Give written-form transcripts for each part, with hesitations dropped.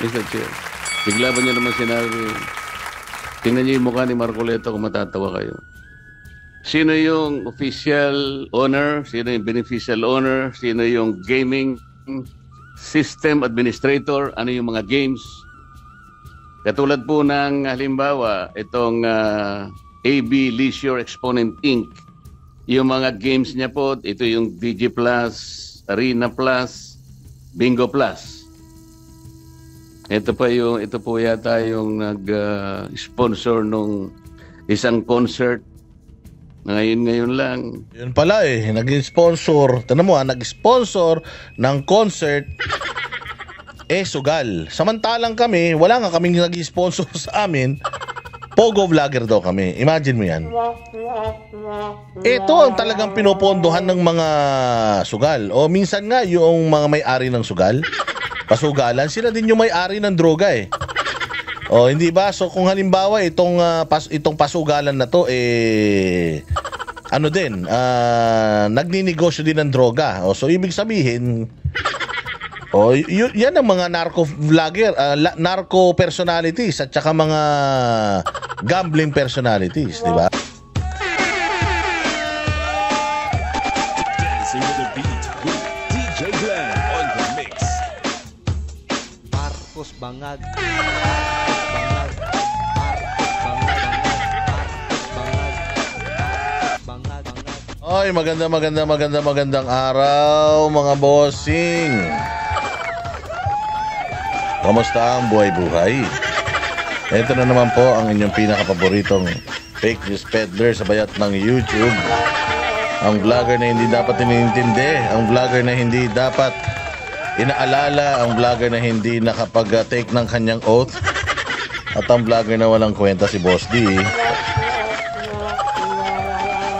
Mr. Chair. Bigla ba niya naman sinabi, tingnan niyo yung mukha ni Marcoleta kung matatawa kayo. Sino yung official owner? Sino yung beneficial owner? Sino yung gaming system administrator? Ano yung mga games? Katulad po ng halimbawa, itong AB Leisure Exponent Inc. Yung mga games niya po, ito yung DG Plus, Arena Plus, Bingo Plus. Ito po yata yung nag-sponsor nung isang concert. Ngayon lang. Yun pala naging sponsor. Tignan mo nag-sponsor ng concert sugal. Samantalang kami, wala nga kaming naging sponsor sa amin. Pogo vlogger daw kami. Imagine mo yan. Ito ang talagang pinopondohan ng mga sugal. O minsan nga yung mga may-ari ng sugal, pasugalan, sila din yung may-ari ng droga O hindi ba? So kung halimbawa itong pasugalan na to ano din, nagninegosyo din ng droga. So ibig sabihin, yan ang mga narco vlogger, narco personalities at saka mga gambling personalities, di ba? Dancing with the beat with DJ Glenn on the mix. Marcos Bangag. Ay, magandang araw mga bossing. Kamusta ang buhay-buhay? Ito na naman po ang inyong pinakapaboritong fake news peddler sa bayat ng YouTube. Ang vlogger na hindi dapat iniintindi, ang vlogger na hindi dapat inaalala, ang vlogger na hindi nakapag-take ng kanyang oath, at ang vlogger na walang kwenta si Boss D.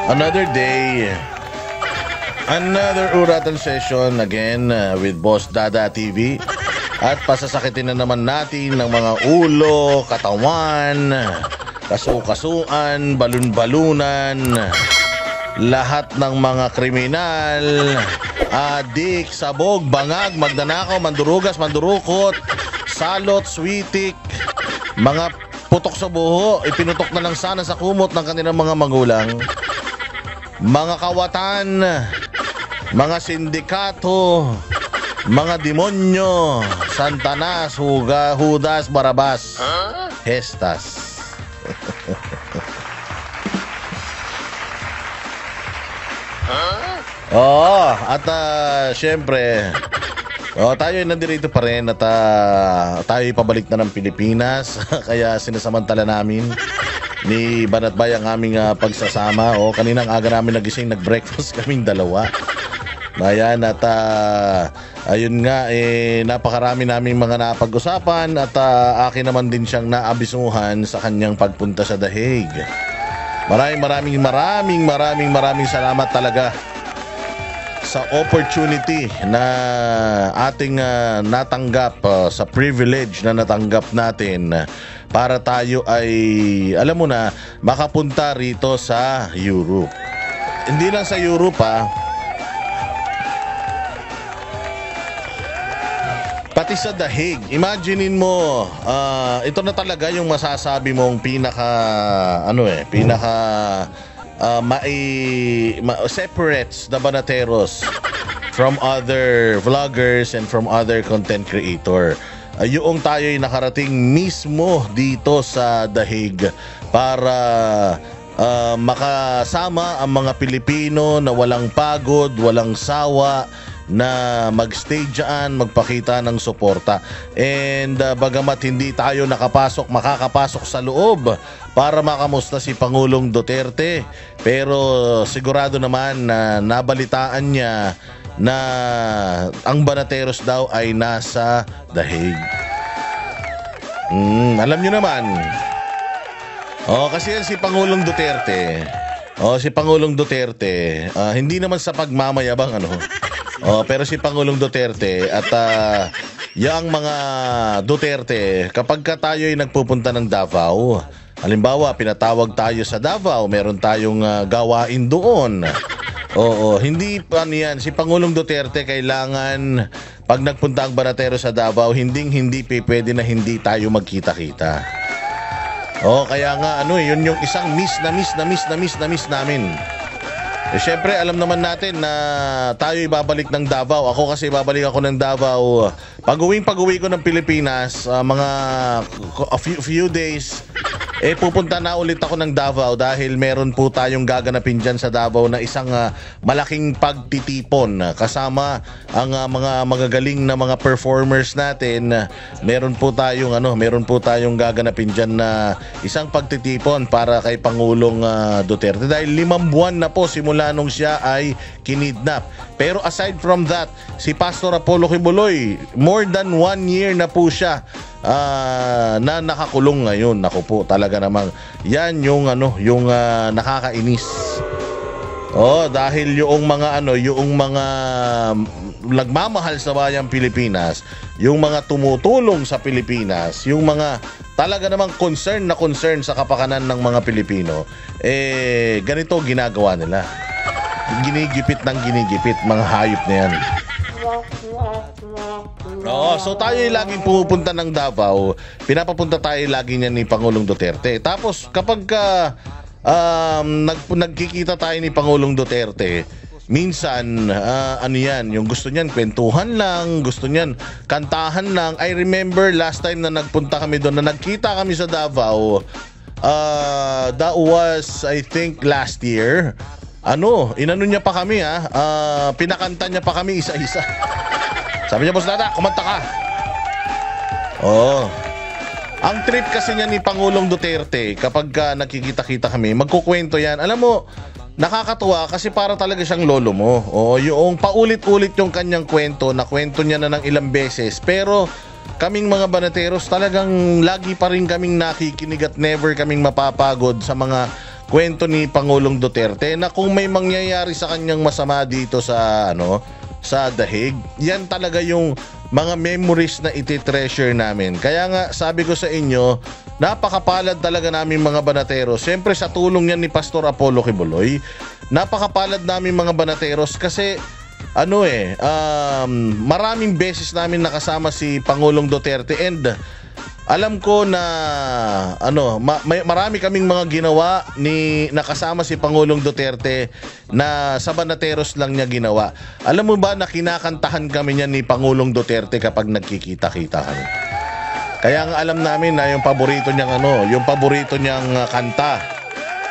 Another day, another uratan session again with Boss Dada TV. At pasasakitin na naman natin ng mga ulo, katawan, kasu-kasuan, balun-balunan, lahat ng mga kriminal, adik, sabog, bangag, magnanakaw, mandurugas, mandurukot, salot, switik, mga putok sa buho, ipinutok na lang sana sa kumot ng kanilang mga magulang, mga kawatan, mga sindikato, mga demonyo, Santanas, Judas, Barabas, Hestas. At syempre, tayo ay nandirito pa rin at tayo ay pabalik na ng Pilipinas. Kaya sinasamantala namin ni Banatbay ang aming pagsasama. Kaninang aga namin nagising, nag-breakfast kaming dalawa. Ayan, at ayun nga, napakarami naming mga napag-usapan at akin naman din siyang naabisuhan sa kanyang pagpunta sa The Hague. Maraming salamat talaga sa opportunity na ating natanggap, sa privilege na natanggap natin para tayo ay, alam mo na, makapunta rito sa Europe. Hindi lang sa Europe pati sa The Hague. Imaginein mo, ito na talaga yung masasabi mong separates the Banateros from other vloggers and from other content creator. Yung tayo'y nakarating mismo dito sa The Hague para makasama ang mga Pilipino na walang pagod, walang sawa, na magstay dyan, magpakita ng suporta. And bagamat hindi tayo makakapasok sa loob para makamusta si Pangulong Duterte, pero sigurado naman na nabalitaan niya na ang Banateros daw ay nasa The Hague. Alam niyo naman. Kasi yan si Pangulong Duterte. Hindi naman sa pagmamayabang pero si Pangulong Duterte at yung mga Duterte, kapag tayo ay nagpupunta ng Davao, halimbawa pinatawag tayo sa Davao, meron tayong gawain doon. Oo, hindi pa yan. Si Pangulong Duterte kailangan pag nagpunta ang Banatero sa Davao, hindi pwede na hindi tayo magkita-kita. Kaya nga yun yung isang miss namin. Syempre, alam naman natin na tayo ibabalik ng Davao. Ako kasi ibabalik ako ng Davao. Pag-uwi ko ng Pilipinas, mga few days, pupunta na ulit ako ng Davao dahil meron po tayong gaganapin dyan sa Davao na isang malaking pagtitipon kasama ang mga magagaling na mga performers natin. Meron po tayong gaganapin dyan na isang pagtitipon para kay Pangulong Duterte dahil 5 buwan na po simula nung siya ay kinidnap. Pero aside from that, si Pastor Apollo Kibuloy, more than 1 year na po siya na nakakulong ngayon. Naku po, talaga namang yan yung nakakainis. Dahil yung mga nagmamahal sa bayang Pilipinas, yung mga tumutulong sa Pilipinas, yung mga talaga namang concern sa kapakanan ng mga Pilipino, ganito ginagawa nila. Ginigipit, mga hayop na yan. So tayo laging pumupunta ng Davao, pinapapunta tayo lagi niyan ni Pangulong Duterte. Tapos kapag nagkikita tayo ni Pangulong Duterte, minsan yung gusto niyan kwentuhan lang, gusto niyan kantahan lang. I remember last time na nagpunta kami doon, na nagkita kami sa Davao, that was I think last year. Inano niya pa kami pinakanta niya pa kami isa-isa. Sabi niya, Boss Dada, kumanta ka. Ang trip kasi niya ni Pangulong Duterte kapag nakikita-kita kami, magkukwento yan. Alam mo, nakakatuwa kasi para talaga siyang lolo mo. Yung paulit-ulit yung kanyang kwento, na kwento niya na ng ilang beses. Pero kaming mga Banateros, talagang lagi pa rin kaming nakikinig at never kaming mapapagod sa mga kwento ni Pangulong Duterte na kung may mangyayari sa kanyang masama dito sa Dahig, yan talaga yung mga memories na iti-treasure namin. Kaya nga sabi ko sa inyo, napakapalad talaga namin mga Banateros. Siyempre sa tulong yan ni Pastor Apollo Kibuloy, napakapalad namin mga Banateros kasi maraming beses namin nakasama si Pangulong Duterte and alam ko na marami kaming mga ginawa nakasama si Pangulong Duterte na sa Banateros lang niya ginawa. Alam mo ba na kinakantahan kami niyan ni Pangulong Duterte kapag nagkikita-kita kami. Kaya nga alam namin na yung paborito niyang kanta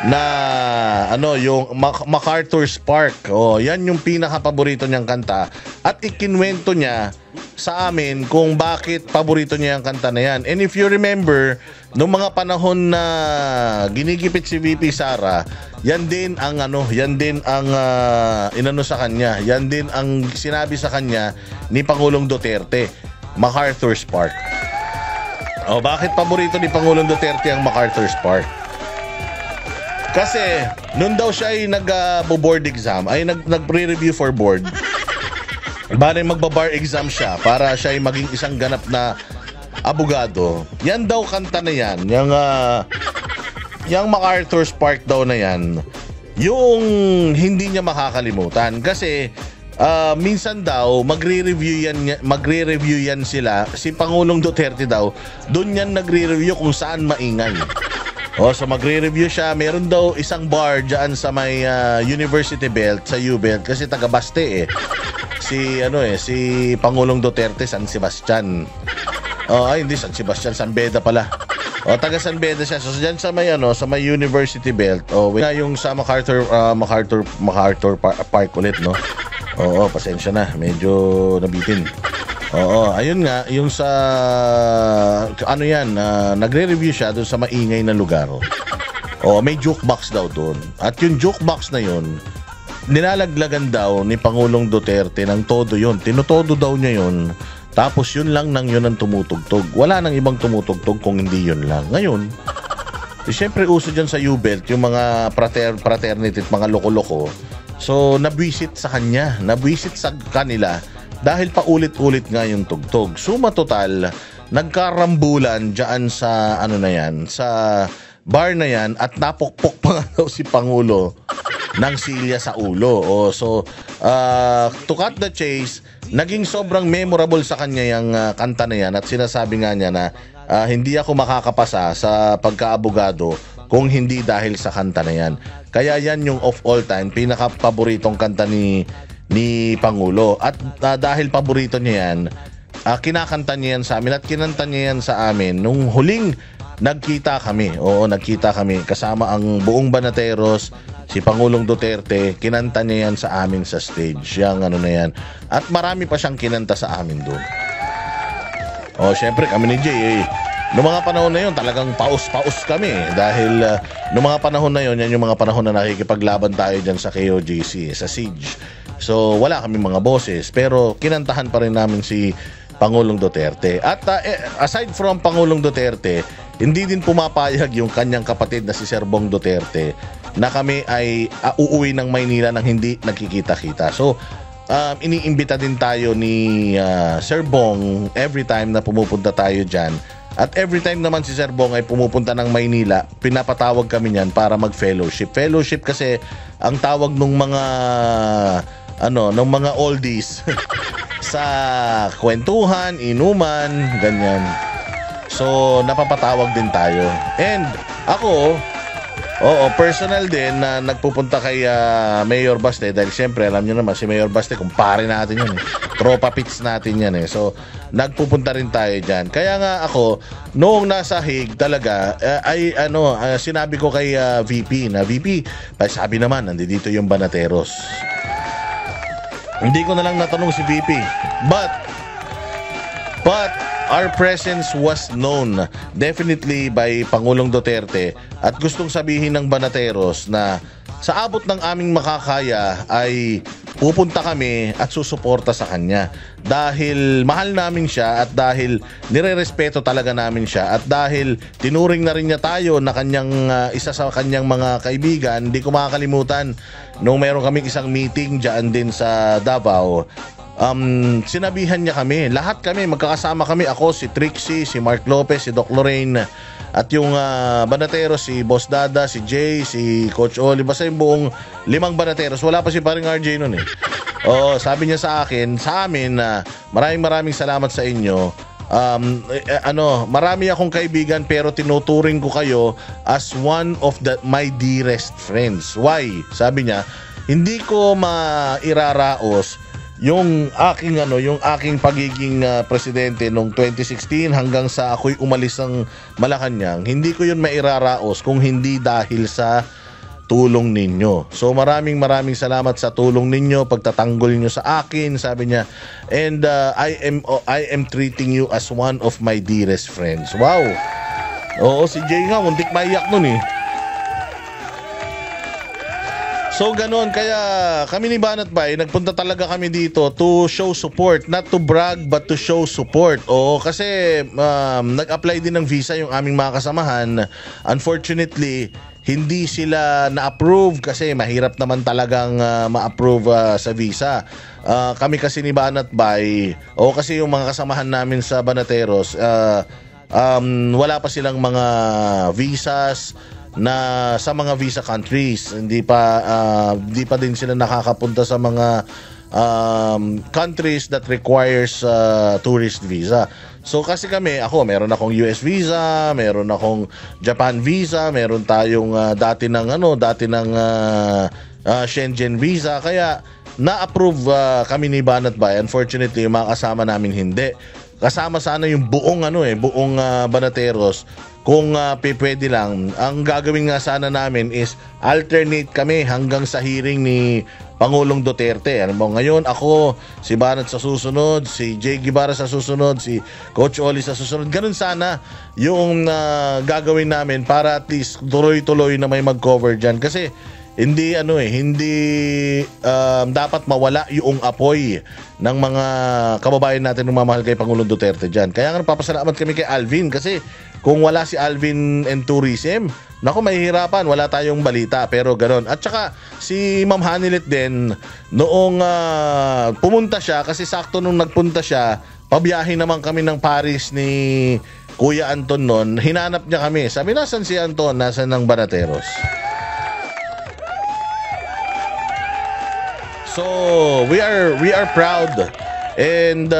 na yung MacArthur's Park. Yan yung pinaka-paborito niyang kanta at ikinwento niya sa amin kung bakit paborito niya yung kanta na yan. And if you remember, nung mga panahon na ginigipit si VP Sara, yan din ang inano sa kanya. Yan din ang sinabi sa kanya ni Pangulong Duterte, MacArthur's Park. Bakit paborito ni Pangulong Duterte ang MacArthur's Park? Kasi noon daw siya ay nag-board exam, ay nag-pre-review for board. Bale magbabar exam siya para siya ay maging isang ganap na abogado. Yan daw kanta na yan, yung MacArthur's Park daw na yan, yung hindi niya makakalimutan. Kasi minsan daw magre-review yan sila, si Pangulong Duterte daw, doon yan nagre-review kung saan maingay. So magre-review siya, meron daw isang bar dyan sa may University Belt, sa U-Belt, kasi taga Baste si Pangulong Duterte, San Sebastian. Hindi San Sebastian, San Beda pala. Taga San Beda siya. So dyan sa may University Belt. Yung sa MacArthur Park ulit, no? Pasensya na, medyo nabitin. Ayun nga, yung sa nagre-review siya doon sa maingay na lugar. May jukebox daw doon. At yung jukebox na yun, nilalaglagan daw ni Pangulong Duterte ng todo yun. Tinutodo daw niya yun. Tapos yun lang nang yun ang tumutugtog. Wala nang ibang tumutugtog kung hindi yun lang. Ngayon, siyempre uso dyan sa U-Belt yung mga fraternity at mga loko-loko. So, nabwisit sa kanya. Nabwisit sa kanila. Dahil paulit-ulit nga yung tugtog. Suma total, nagkarambulan dyan sa sa bar na yan at napukpok pa nga daw si Pangulo ng silya sa ulo. So to cut the chase, naging sobrang memorable sa kanya yung kanta na yan, at sinasabi nga niya na hindi ako makakapasa sa pagkaabogado kung hindi dahil sa kanta na yan. Kaya yan yung of all time pinaka-paboritong kanta ni Pangulo. At dahil paborito niya yan, kinakanta niya yan sa amin at kinanta niya yan sa amin nung huling nagkita kami. Oo, nagkita kami kasama ang buong Banateros, si Pangulong Duterte. Kinanta niya yan sa amin sa stage, yung ano na yan. At marami pa siyang kinanta sa amin doon. Syempre kami ni Jay noong mga panahon na yun talagang paus-paus kami dahil noong mga panahon na yun, yan yung mga panahon na nakikipaglaban tayo dyan sa KOJC, sa Siege. So wala kami mga boses, pero kinantahan pa rin namin si Pangulong Duterte. At aside from Pangulong Duterte, hindi din pumapayag yung kanyang kapatid na si Sir Bong Duterte na kami ay uuwi ng Maynila nang hindi nagkikita-kita. So iniimbita din tayo ni Sir Bong every time na pumupunta tayo dyan. At every time naman si Sir Bong ay pumupunta ng Maynila, pinapatawag kami niyan para mag-fellowship. Fellowship kasi ang tawag ng mga ng mga oldies sa kwentuhan, inuman, ganyan. So napapatawag din tayo. And ako, personal din na nagpupunta kay Mayor Baste dahil siyempre alam nyo naman si Mayor Baste kumpare natin yan tropa pits natin yan so nagpupunta rin tayo dyan. Kaya nga ako noong nasa Hague talaga sinabi ko kay VP na VP, sabi naman nandito yung Banateros. Hindi ko na lang natanong si VP, but our presence was known definitely by Pangulong Duterte, at gustong sabihin ng Banateros na sa abot ng aming makakaya ay pupunta kami at susuporta sa kanya dahil mahal namin siya at dahil nirerespeto talaga namin siya at dahil tinuring na rin niya tayo na kanyang isa sa kanyang mga kaibigan. Hindi ko makakalimutan nung meron kaming isang meeting dyan din sa Davao. Sinabihan niya kami, lahat kami magkakasama kami, ako, si Trixie, si Mark Lopez, si Doc Lorraine, at yung Banateros, si Boss Dada, si Jay, si Coach Oli, basta yung buong 5 Banateros. Wala pa si paring RJ nun sabi niya sa akin, sa amin, maraming salamat sa inyo. Marami akong kaibigan pero tinuturing ko kayo as one of my dearest friends. Why? Sabi niya, hindi ko mairaraos yung aking pagiging presidente noong 2016 hanggang sa ako'y umalis ng Malacanang. Hindi ko yun mairaraos kung hindi dahil sa tulong ninyo. So maraming salamat sa tulong ninyo, pagtatanggol niyo sa akin, sabi niya. And I am treating you as one of my dearest friends. Wow. Oo, si Jay nga muntik maiyak nun So ganun, kaya kami ni Banat Bay, nagpunta talaga kami dito to show support, not to brag but to show support. Kasi nag-apply din ng visa yung aming mga kasamahan. Unfortunately, hindi sila na-approve kasi mahirap naman talagang ma-approve sa visa. Kami kasi ni Banat Bay, kasi yung mga kasamahan namin sa Banateros, wala pa silang mga visas na sa mga visa countries. Hindi pa din sila nakakapunta sa mga countries that requires tourist visa. So kasi meron akong US visa, meron akong Japan visa, meron tayong dati ng Schengen visa, kaya na-approve kami ni Banat Bay. Unfortunately, yung mga kasama namin hindi. Kasama sana yung buong Banateros. Kung pwede lang, ang gagawin nga sana namin is alternate kami hanggang sa hearing ni Pangulong Duterte. Ngayon ako, si Banat sa susunod, si Jay Guevara sa susunod, si Coach Oli sa susunod. Ganun sana yung gagawin namin para at least tuloy-tuloy na may mag-cover dyan. Kasi hindi dapat mawala yung apoy ng mga kababayan natin ng mamahal kay Pangulong Duterte dyan. Kaya nga napapasalamat kami kay Alvin kasi kung wala si Alvin and Tourism, mahihirapan, wala tayong balita, pero ganoon. At saka si Ma'am Hanilet din, noong pumunta siya, kasi sakto nung nagpunta siya, pabiyahe naman kami ng Paris ni Kuya Anton noon, hinanap niya kami. Sabi, nasan si Anton? Nasan ng Banateros? So, we are proud. And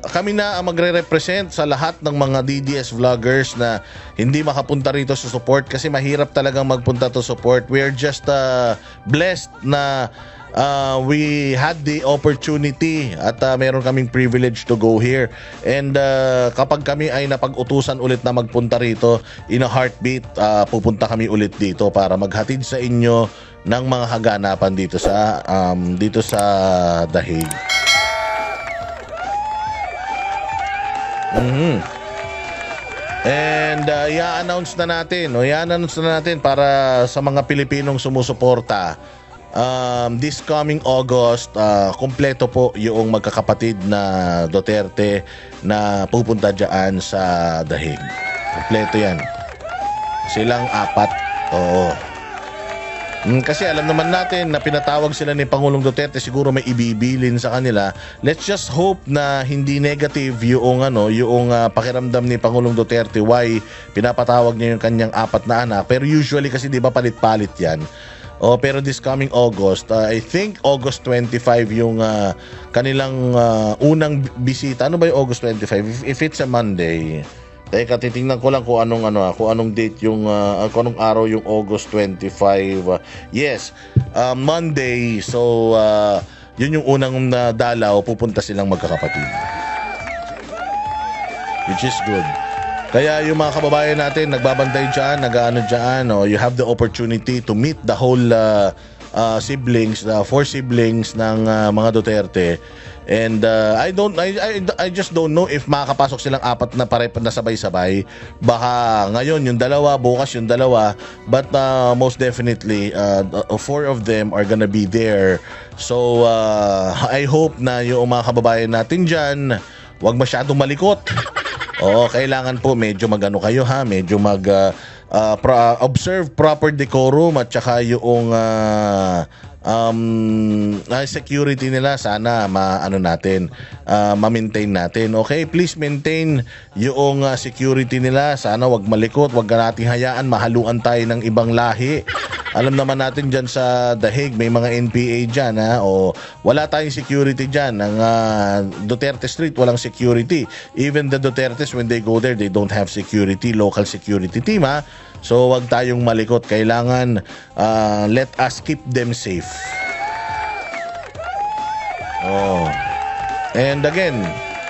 kami na ang magre-represent sa lahat ng mga DDS vloggers na hindi makapunta rito sa support kasi mahirap talagang magpunta to support. We are just blessed na we had the opportunity at meron kaming privilege to go here. And kapag kami ay napag-utusan ulit na magpunta rito, in a heartbeat, pupunta kami ulit dito para maghatid sa inyo ng mga kaganapan dito sa The Hague. And i-announce na natin para sa mga Pilipinong sumusuporta. This coming August, kompleto po yung magkakapatid na Duterte na pupunta dyan sa The Hague. Kompleto yan. Silang 4. Oo. Kasi alam naman natin na pinatawag sila ni Pangulong Duterte, siguro may ibibilin sa kanila. Let's just hope na hindi negative yung pakiramdam ni Pangulong Duterte why pinapatawag niya yung kanyang 4 na anak. Pero usually kasi 'di ba palit-palit 'yan. Pero this coming August, I think August 25 yung kanilang unang bisita. Ano ba yung August 25? If it's a Monday. Teka, titingnan ko lang kung anong date yung kung anong araw yung August 25. Yes, Monday. So yun yung unang dalaw, pupunta silang magkakapatid. Which is good. Kaya yung mga kababayan natin nagbabantay diyan, you have the opportunity to meet the whole siblings, the 4 siblings ng mga Duterte. And I just don't know if makakapasok silang 4 na na sabay-sabay. Baka ngayon yung 2, bukas yung 2. But most definitely 4 of them are gonna be there. So I hope na yung mga kababayan natin dyan, wag masyadong malikot. Kailangan po medyo magano kayo ha, medyo observe proper decorum at saka yung security nila sana ma-maintain natin. Okay, please maintain yung security nila. Sana wag malikot, wag nating hayaan mahaluan tayo ng ibang lahi. Alam naman natin dyan sa The Hague may mga NPA dyan wala tayong security dyan. Ang Duterte Street walang security. Even the Dutertes when they go there, they don't have security, local security team ha. So wag tayong malikot. Kailangan let us keep them safe. And again,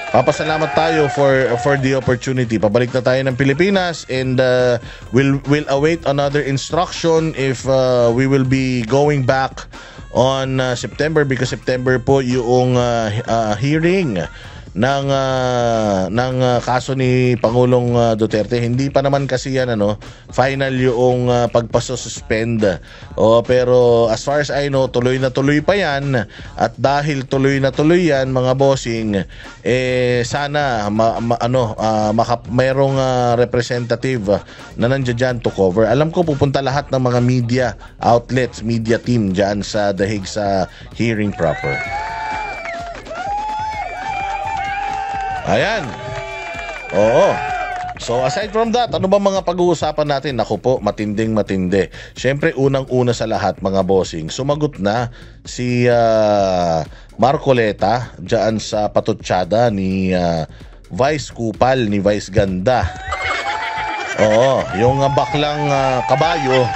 papasalamat tayo for the opportunity. Pabalik na tayo ng Pilipinas and we'll await another instruction if we will be going back on September because September po yung hearing ng kaso ni Pangulong Duterte. Hindi pa naman kasi yan final yung pagpasuspend. Pero as far as I know, tuloy na tuloy pa yan. At dahil tuloy na tuloy yan, mga bossing, sana mayroong representative na nandiyan dyan to cover. Alam ko pupunta lahat ng mga media outlets, media team dyan sa The Hague sa hearing proper. Ayan. So aside from that, ano ba mga pag-uusapan natin? Naku po, matinding-matindi. Siyempre, unang-una sa lahat, mga bossing, sumagot na si Marcoleta dyan sa patutsada ni Vice Kupal, ni Vice Ganda. Yung baklang kabayo.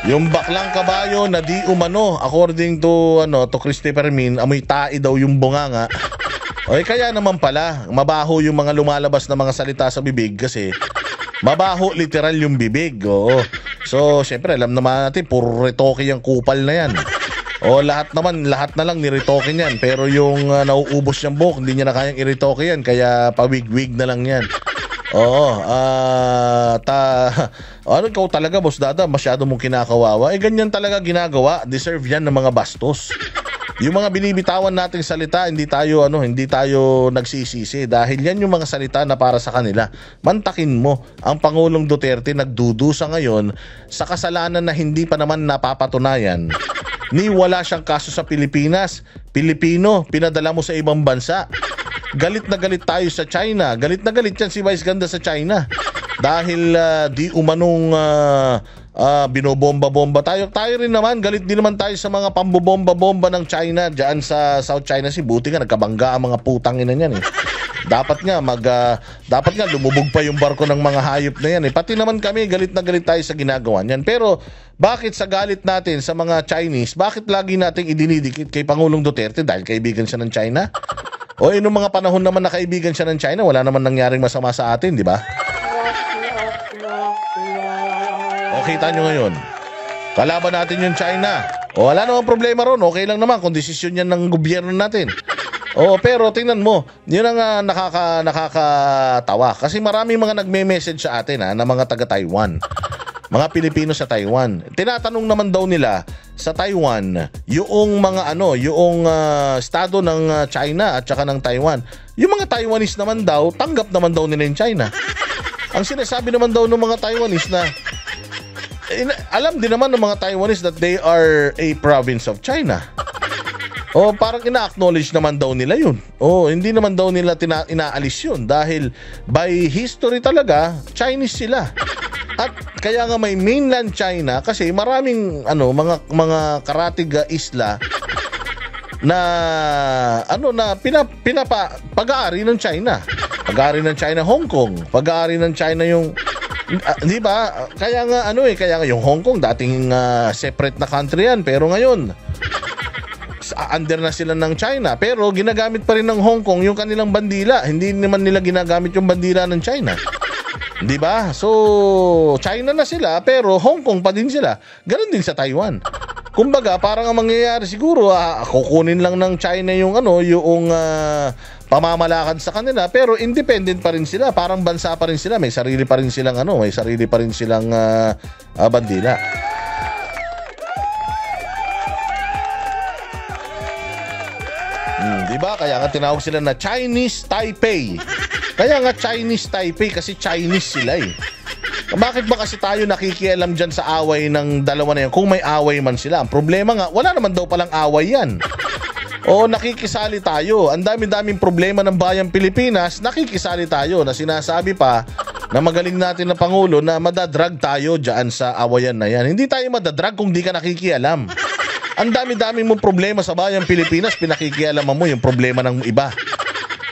Yung baklang kabayo na di umano, according to Christopher Min, amoy tae daw yung bunganga. Kaya naman pala, mabaho yung mga lumalabas na mga salita sa bibig kasi mabaho literal yung bibig. So, syempre, alam naman natin, puro retoke yung Kupal na yan. Lahat na lang niretoke niyan. Pero yung nauubos niyang buhok, hindi niya na kayang iretoke yan. Kaya pawig-wig na lang yan. Ikaw talaga, Boss Dada, masyado mong kinakawawa. Ganyan talaga ginagawa. Deserve yan ng mga bastos. Yung mga binibitawan nating salita, hindi tayo nagsisisi dahil yan yung mga salita na para sa kanila. Mantakin mo, ang Pangulong Duterte nagdudusa ngayon sa kasalanan na hindi pa naman napapatunayan. Wala siyang kaso sa Pilipinas. Pilipino, pinadala mo sa ibang bansa. Galit na galit tayo sa China. Galit na galit yan si Vice Ganda sa China. Dahil di umanong binobomba-bomba tayo. Tayo rin naman, galit din naman tayo sa mga pambobomba-bomba ng China dyan sa South China Sea. Buti nga nagkabangga ang mga putang ina niyan eh. Dapat nga lumubog pa yung barko ng mga hayop na yan eh. Pati naman kami galit na galit tayo sa ginagawa niyan. Pero bakit sa galit natin sa mga Chinese, bakit lagi nating idinidikit kay Pangulong Duterte dahil kaibigan siya ng China? O nung mga panahon naman na kaibigan siya ng China, wala naman nangyaring masama sa atin, di ba? O kita nyo ngayon, kalaban natin yung China. O wala namang problema ron, okay lang naman kung desisyon yan ng gobyerno natin. O pero tingnan mo, yun ang nakakatawa. Kasi maraming mga nagme-message sa atin na mga taga-Taiwan. Mga Pilipino sa Taiwan. Tinatanong naman daw nila sa Taiwan, yung mga yung estado ng China at saka ng Taiwan. Yung mga Taiwanese naman daw, tanggap naman daw nila yung China. Ang sinasabi naman daw ng mga Taiwanese na alam din naman ng mga Taiwanese that they are a province of China. O parang ina-acknowledge naman daw nila yun. O hindi naman daw nila inaalis yun dahil by history talaga, Chinese sila. At kaya nga may mainland China kasi maraming mga karatig isla na pag-aari ng China. Pag-aari ng China Hong Kong, pag-aari ng China yung di ba? Kaya nga yung Hong Kong dating separate na country yan, pero ngayon under na sila ng China, pero ginagamit pa rin ng Hong Kong yung kanilang bandila. Hindi naman nila ginagamit yung bandila ng China. Di ba? So, China na sila, pero Hong Kong pa din sila. Ganon din sa Taiwan. Kumbaga, parang ang mangyayari siguro, kukunin lang ng China yung pamamalakad sa kanila, pero independent pa rin sila. Parang bansa pa rin sila. May sarili pa rin silang bandila. Diba? Kaya nga tinawag sila na Chinese Taipei. Kaya nga Chinese Taipei kasi Chinese sila eh. Bakit ba kasi tayo nakikialam dyan sa away ng dalawa na yan kung may away man sila? Ang problema nga, wala naman daw palang away yan. O nakikisali tayo. Ang dami-daming problema ng bayang Pilipinas, nakikisali tayo na sinasabi pa na magaling natin na Pangulo na madadrag tayo dyan sa awayan na yan. Hindi tayo madadrag kung di ka nakikialam. Ang dami-dami mong problema sa bayang Pilipinas, pinakikialaman mo yung problema ng iba.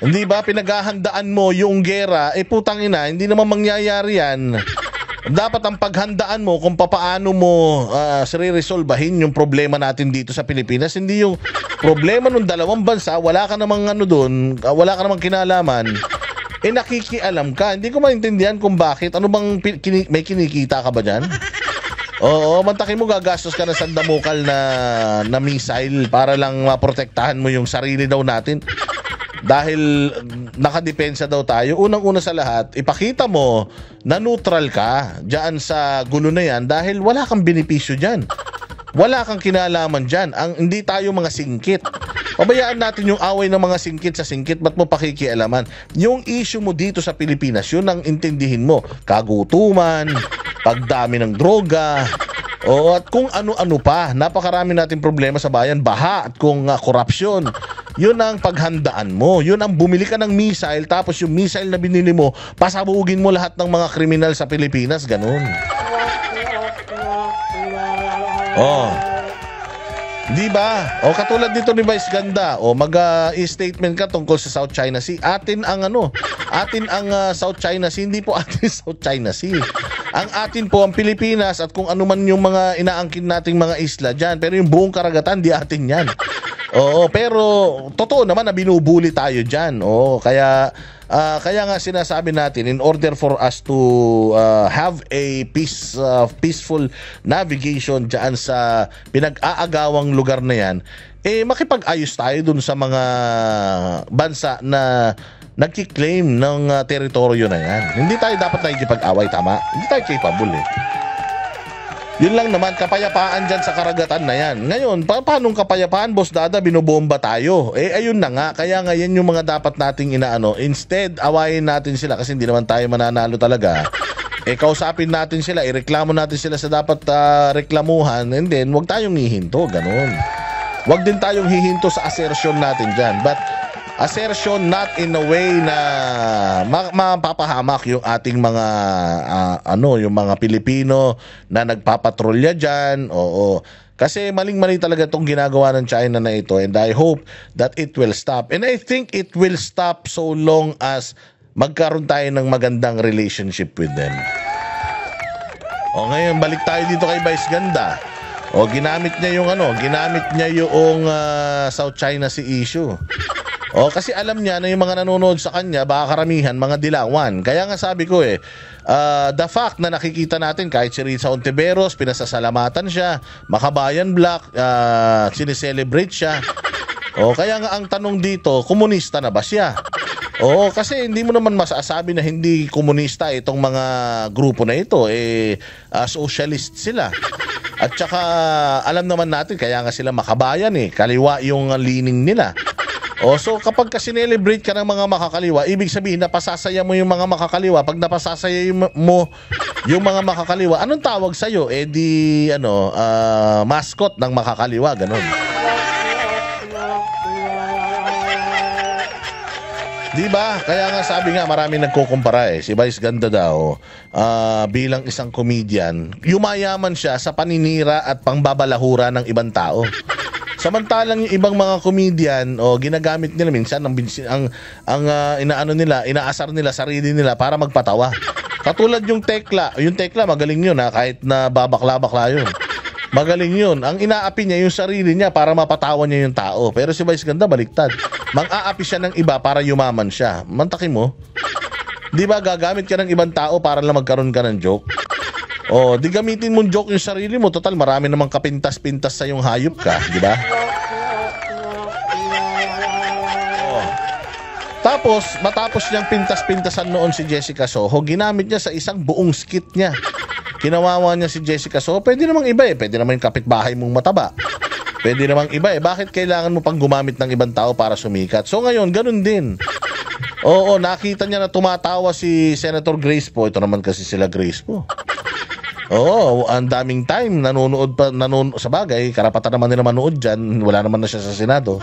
Hindi ba pinaghahandaan mo yung gera, putang ina, hindi naman mangyayari yan. Dapat ang paghandaan mo kung papaano mo sire-resolbahin yung problema natin dito sa Pilipinas. Hindi yung problema ng dalawang bansa, wala ka namang doon, wala ka namang kinalaman. Nakikialam ka. Hindi ko maintindihan kung bakit. Ano bang may kinikita ka ba dyan? Oo, mantakin mo gagastos ka na sandamukal na missile para lang maprotektahan mo yung sarili daw natin. Dahil nakadepensa daw tayo. Unang-una sa lahat, ipakita mo na neutral ka dyan sa gulo na yan dahil wala kang benepisyo dyan. Wala kang kinalaman dyan. Hindi tayo mga singkit. Pabayaan natin yung away ng mga singkit sa singkit. Ba't mo pakikialaman? Yung issue mo dito sa Pilipinas, yun ang intindihin mo. Kagutuman, pagdami ng droga, at kung ano-ano pa. Napakarami nating problema sa bayan. Baha at kung korupsyon. Yun ang paghandaan mo. Yun ang bumili ka ng missile tapos yung missile na binili mo, pasabugin mo lahat ng mga kriminal sa Pilipinas. Ganun. Di ba? Katulad dito ni Vice Ganda, mag-statement ka tungkol sa South China Sea. Atin ang South China Sea, hindi po atin South China Sea. Ang atin po ang Pilipinas at kung ano man yung mga inaangkin nating mga isla dyan. Pero yung buong karagatan, di atin yan. Pero totoo naman na binubuli tayo dyan. Kaya nga sinasabi natin, in order for us to have a peaceful navigation dyan sa pinag-aagawang lugar na yan, makipag-ayos tayo dun sa mga bansa na nagkiklaim ng teritoryo na yan. Hindi tayo dapat nakikipag-away, tama? Hindi tayo capable Yun lang naman, kapayapaan dyan sa karagatan na yan. Ngayon, paanong kapayapaan, Boss Dada? Binobomba tayo. Ayun na nga. Kaya nga yan yung mga dapat nating inaano. Instead, awayin natin sila kasi hindi naman tayo mananalo talaga. Kausapin natin sila, ireklamo natin sila sa dapat reklamuhan, and then wag tayong hihinto, ganun. Wag din tayong hihinto sa assertion natin dyan. But assertion not in a way na mapapahamak yung ating mga yung mga Pilipino na nagpapatrolya diyan. Oo. Kasi maling-mali talaga itong ginagawa ng China na ito, and I hope that it will stop. And I think it will stop so long as magkaroon tayo ng magandang relationship with them. O ngayon, balik tayo dito kay Vice Ganda. O ginamit niya yung South China Sea issue. O kasi alam niya na yung mga nanonood sa kanya, baka karamihan mga dilawan. Kaya nga sabi ko the fact na nakikita natin kahit si Risa Ontiveros, pinasasalamatan siya, Makabayan Black, sineselebrate siya. O kaya nga ang tanong dito, komunista na ba siya? Oo, kasi hindi mo naman masasabi na hindi komunista itong mga grupo na ito. Socialist sila. At saka alam naman natin, kaya nga sila makabayan kaliwa yung leaning nila. So kapag sinelebrate ka ng mga makakaliwa, ibig sabihin napasasaya mo yung mga makakaliwa. Pag napasasaya mo yung mga makakaliwa, anong tawag sa'yo? Mascot ng makakaliwa, ganun. Diba? Kaya nga sabi nga maraming nagkukumpara si Vice Ganda daw bilang isang comedian, yumayaman siya sa paninira at pangbabalahura ng ibang tao. Samantalang yung ibang mga comedian ginagamit nila minsan inaasar nila sarili nila para magpatawa. Katulad yung Tekla magaling yun kahit na babakla-bakla yun. Magaling yun. Ang inaapi niya yung sarili niya para mapatawa niya yung tao. Pero si Vice Ganda baliktad. Mang-aapi siya ng iba para yumaman siya. Mantakin mo. Di ba gagamit ka ng ibang tao para lang magkaroon ka ng joke? Di gamitin mong joke yung sarili mo. Total, marami namang kapintas-pintas sa yung hayop ka. Di ba? Tapos, matapos niyang pintas-pintasan noon si Jessica Soho, ginamit niya sa isang buong skit niya. Kinawawa niya si Jessica Soho. Pwede namang iba Pwede naman yung kapitbahay mong mataba. Pwede namang iba Bakit kailangan mo pang gumamit ng ibang tao para sumikat? So ngayon, ganun din. Oo, nakita niya na tumatawa si Senator Grace Poe. Ito naman kasi sila Grace Poe. Oo, ang daming time nanonood sa bagay, karapatan naman nila manood dyan. Wala naman na siya sa Senado.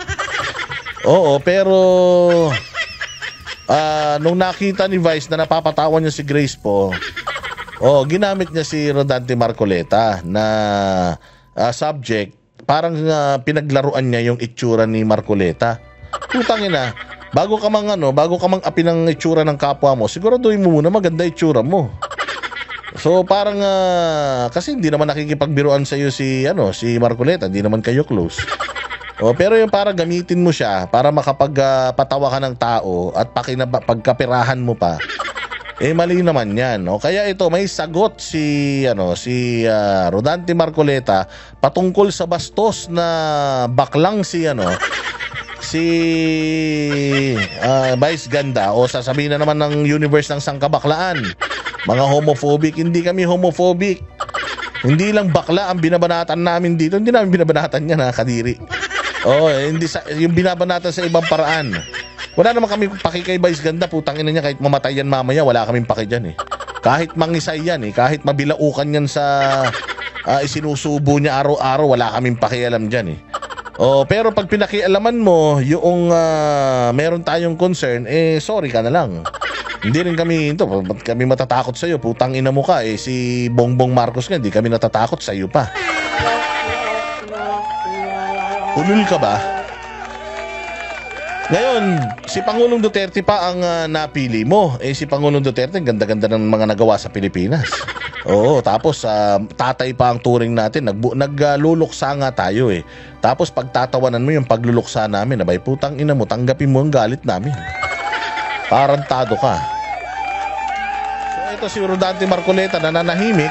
Oo, pero nung nakita ni Vice na napapatawa niya si Grace Poe, ginamit niya si Rodante Marcoleta na subject. Parang pinaglaruan niya yung itsura ni Marcoleta. Putangin na, bago ka mang api ng itsura ng kapwa mo, siguraduhin mo muna maganda itsura mo. So parang kasi hindi naman nakikipagbiruan sa iyo si Marcoleta, hindi naman kayo close. Pero yung para gamitin mo siya para makapagpatawa ka ng tao at pagkapirahan mo pa. Mali naman 'yan. Kaya ito may sagot si Rodante Marcoleta patungkol sa bastos na baklang si Vice Ganda, sasabihin na naman ng universe ng sangkabaklaan. Mga homophobic, hindi kami homophobic. Hindi lang bakla ang binabanatan namin dito. Hindi namin binabanatan yan, Kadiri. Yung binabanatan sa ibang paraan. Wala naman kami paki kay Vice Ganda. Putang ina niya, kahit mamatay yan mamaya, wala kaming paki dyan Kahit mangisay yan kahit mabilaukan yan sa isinusubo niya araw-araw, wala kaming pakialam dyan pero pag pinakialaman mo yung meron tayong concern, sorry ka na lang. Hindi rin kami ba't kami matatakot sa iyo? Putang ina mo ka si Bongbong Marcos nga, hindi kami natatakot sa iyo pa. Ulul ka ba? Ngayon, si Pangulong Duterte pa ang napili mo. Si Pangulong Duterte, ganda-ganda ng mga nagawa sa Pilipinas. Tapos tatay pa ang turing natin. Nagluluksa nga tayo Tapos pagtatawanan mo yung pagluluksa namin, abay putang ina mo, tanggapin mo ang galit namin. Tarantado ka. So ito si Rodante Marcoleta nananahimik,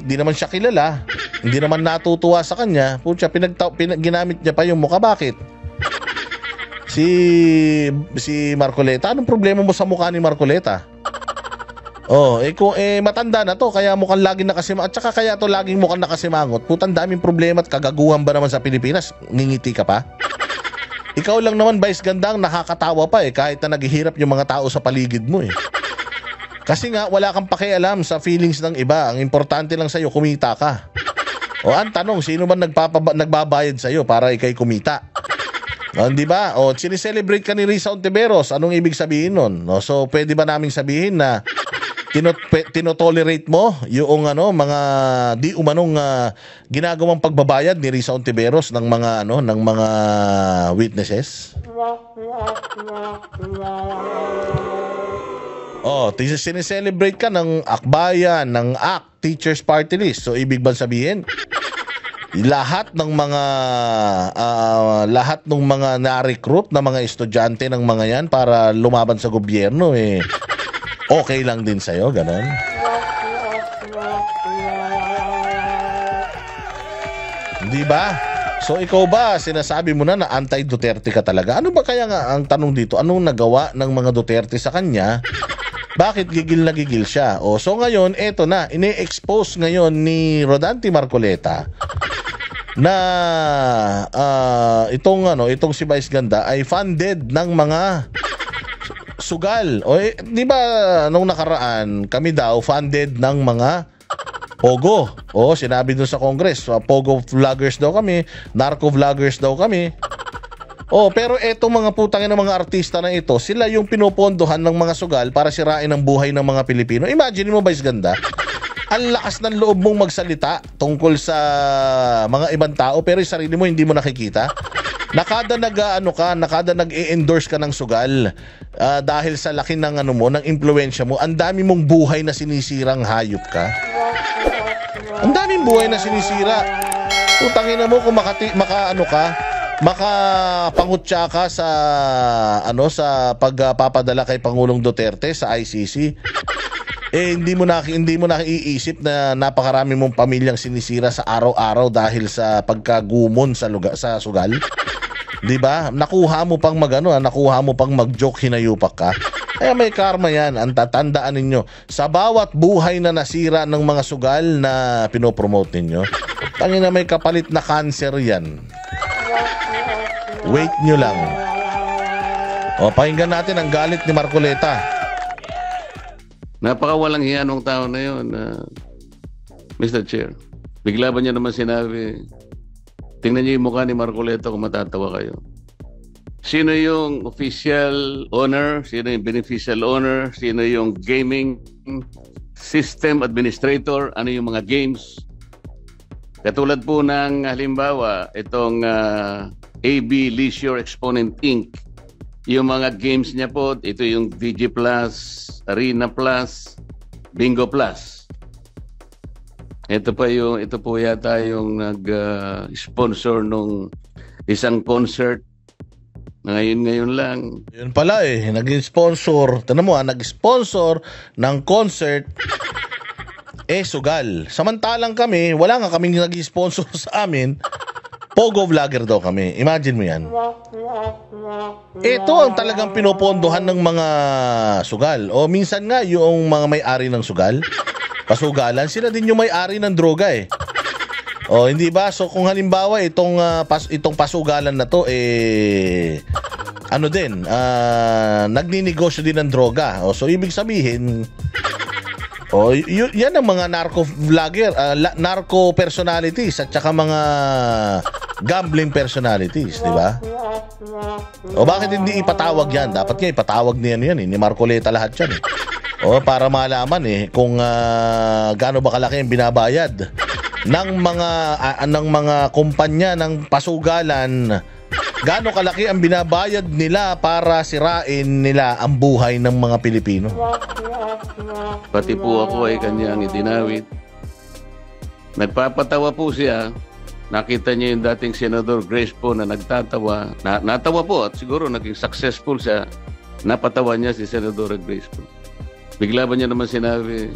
di naman siya kilala, hindi naman natutuwa sa kanya. Pucha, ginamit niya pa yung mukha. Bakit? Si Marcoleta, anong problema mo sa mukha ni Marcoleta? Kung matanda na to, kaya mukhang laging nakasimangot, at saka kaya to laging mukhang nakasimangot. Putang daming problema at kagaguhan ba naman sa Pilipinas? Ngingiti ka pa? Ikaw lang naman, Vice Gandang, nakakatawa pa kahit na naghihirap yung mga tao sa paligid mo Kasi nga, wala kang pakialam sa feelings ng iba. Ang importante lang sa'yo, kumita ka. Ang tanong, sino ba nagbabayad sa'yo para ikay kumita? Di ba? O, sineselebrate ka ni Risa Ontiveros. Anong ibig sabihin nun? No? So, pwede ba naming sabihin na tinotolerate mo yung mga di umanong ginagawang pagbabayad ni Risa Ontiveros ng mga witnesses? Oh, sineselebrate ka ng akbayan, ng ACT, Teachers Party List. So, ibig ba sabihin, lahat ng mga na-recruit na mga estudyante ng mga yan para lumaban sa gobyerno, okay lang din sa'yo, ganon? Di ba? So, ikaw ba, sinasabi mo na anti-Duterte ka talaga? Ano ba kaya nga ang tanong dito? Anong nagawa ng mga Duterte sa kanya? Bakit gigil na gigil siya? O, so ngayon, eto na, ine-expose ngayon ni Rodante Marcoleta na itong si Vice Ganda ay funded ng mga sugal. O, di ba nung nakaraan, kami daw funded ng mga Pogo. O, sinabi dun sa Congress, Pogo vloggers daw kami, narco vloggers daw kami. Oh, pero etong mga putangin ng mga artista na ito, sila yung pinopondohan ng mga sugal para sirain ang buhay ng mga Pilipino. Imagine mo, Vice Ganda, ang lakas ng loob mong magsalita tungkol sa mga ibang tao, pero yung sarili mo hindi mo nakikita. Nakada nag-e-endorse ka ng sugal dahil sa laki ng ng impluwensya mo, ang dami mong buhay na sinisirang hayop ka. Ang daming buhay na sinisira. Putangin na mo kung makapangutya ka sa pagpapadala kay Pangulong Duterte sa ICC. Hindi mo naiisip na napakarami mong pamilyang sinisira sa araw-araw dahil sa pagkagumon sa sugal. 'Di ba? Nakuha mo pang mag-joke, hinayupak ka. Kaya may karma 'yan. Ang tatandaan ninyo, sa bawat buhay na nasira ng mga sugal na pinopromote ninyo, tangina may kapalit na cancer 'yan. Wait nyo lang. O, pakinggan natin ang galit ni Marcoleta. Napakawalang hiya nung tao na yun, Mr. Chair. Bigla ba niya naman sinabi, tingnan niyo yung mukha ni Marcoleta kung matatawa kayo. Sino yung official owner? Sino yung beneficial owner? Sino yung gaming system administrator? Ano yung mga games? Katulad po ng halimbawa, itong AB Leisure Exponent Inc. Yung mga games niya po, ito yung VG Plus, Arena Plus, Bingo Plus. Ito po yata yung nag-sponsor nung isang concert na ngayon lang. Yun pala nag-sponsor. Tignan mo nag-sponsor ng concert sugal. Samantalang kami, wala nga kaming nag-sponsor sa amin. Pogo vlogger daw kami. Imagine mo yan. Ito ang talagang pinopondohan ng mga sugal. O minsan nga yung mga may-ari ng sugal, pasugalan, sila din yung may-ari ng droga O hindi ba? So kung halimbawa itong pasugalan na to nagninegosyo din ng droga. So ibig sabihin, yan ang mga narco vlogger, narco personalities at saka mga gambling personalities, di ba? O bakit hindi ipatawag yan? Dapat nga ipatawag niya ni Marcoleta lahat yan. O para malaman kung gaano ba kalaki ang binabayad ng mga kumpanya ng pasugalan, gaano kalaki ang binabayad nila para sirain nila ang buhay ng mga Pilipino. Pati po ako ay kanyang idinawit. Nagpapatawa po siya. Nakita niya yung dating Senador Grace po na nagtatawa. Natawa po at siguro naging successful siya. Napatawa niya si Senador Grace po. Bigla ba niya naman sinabi,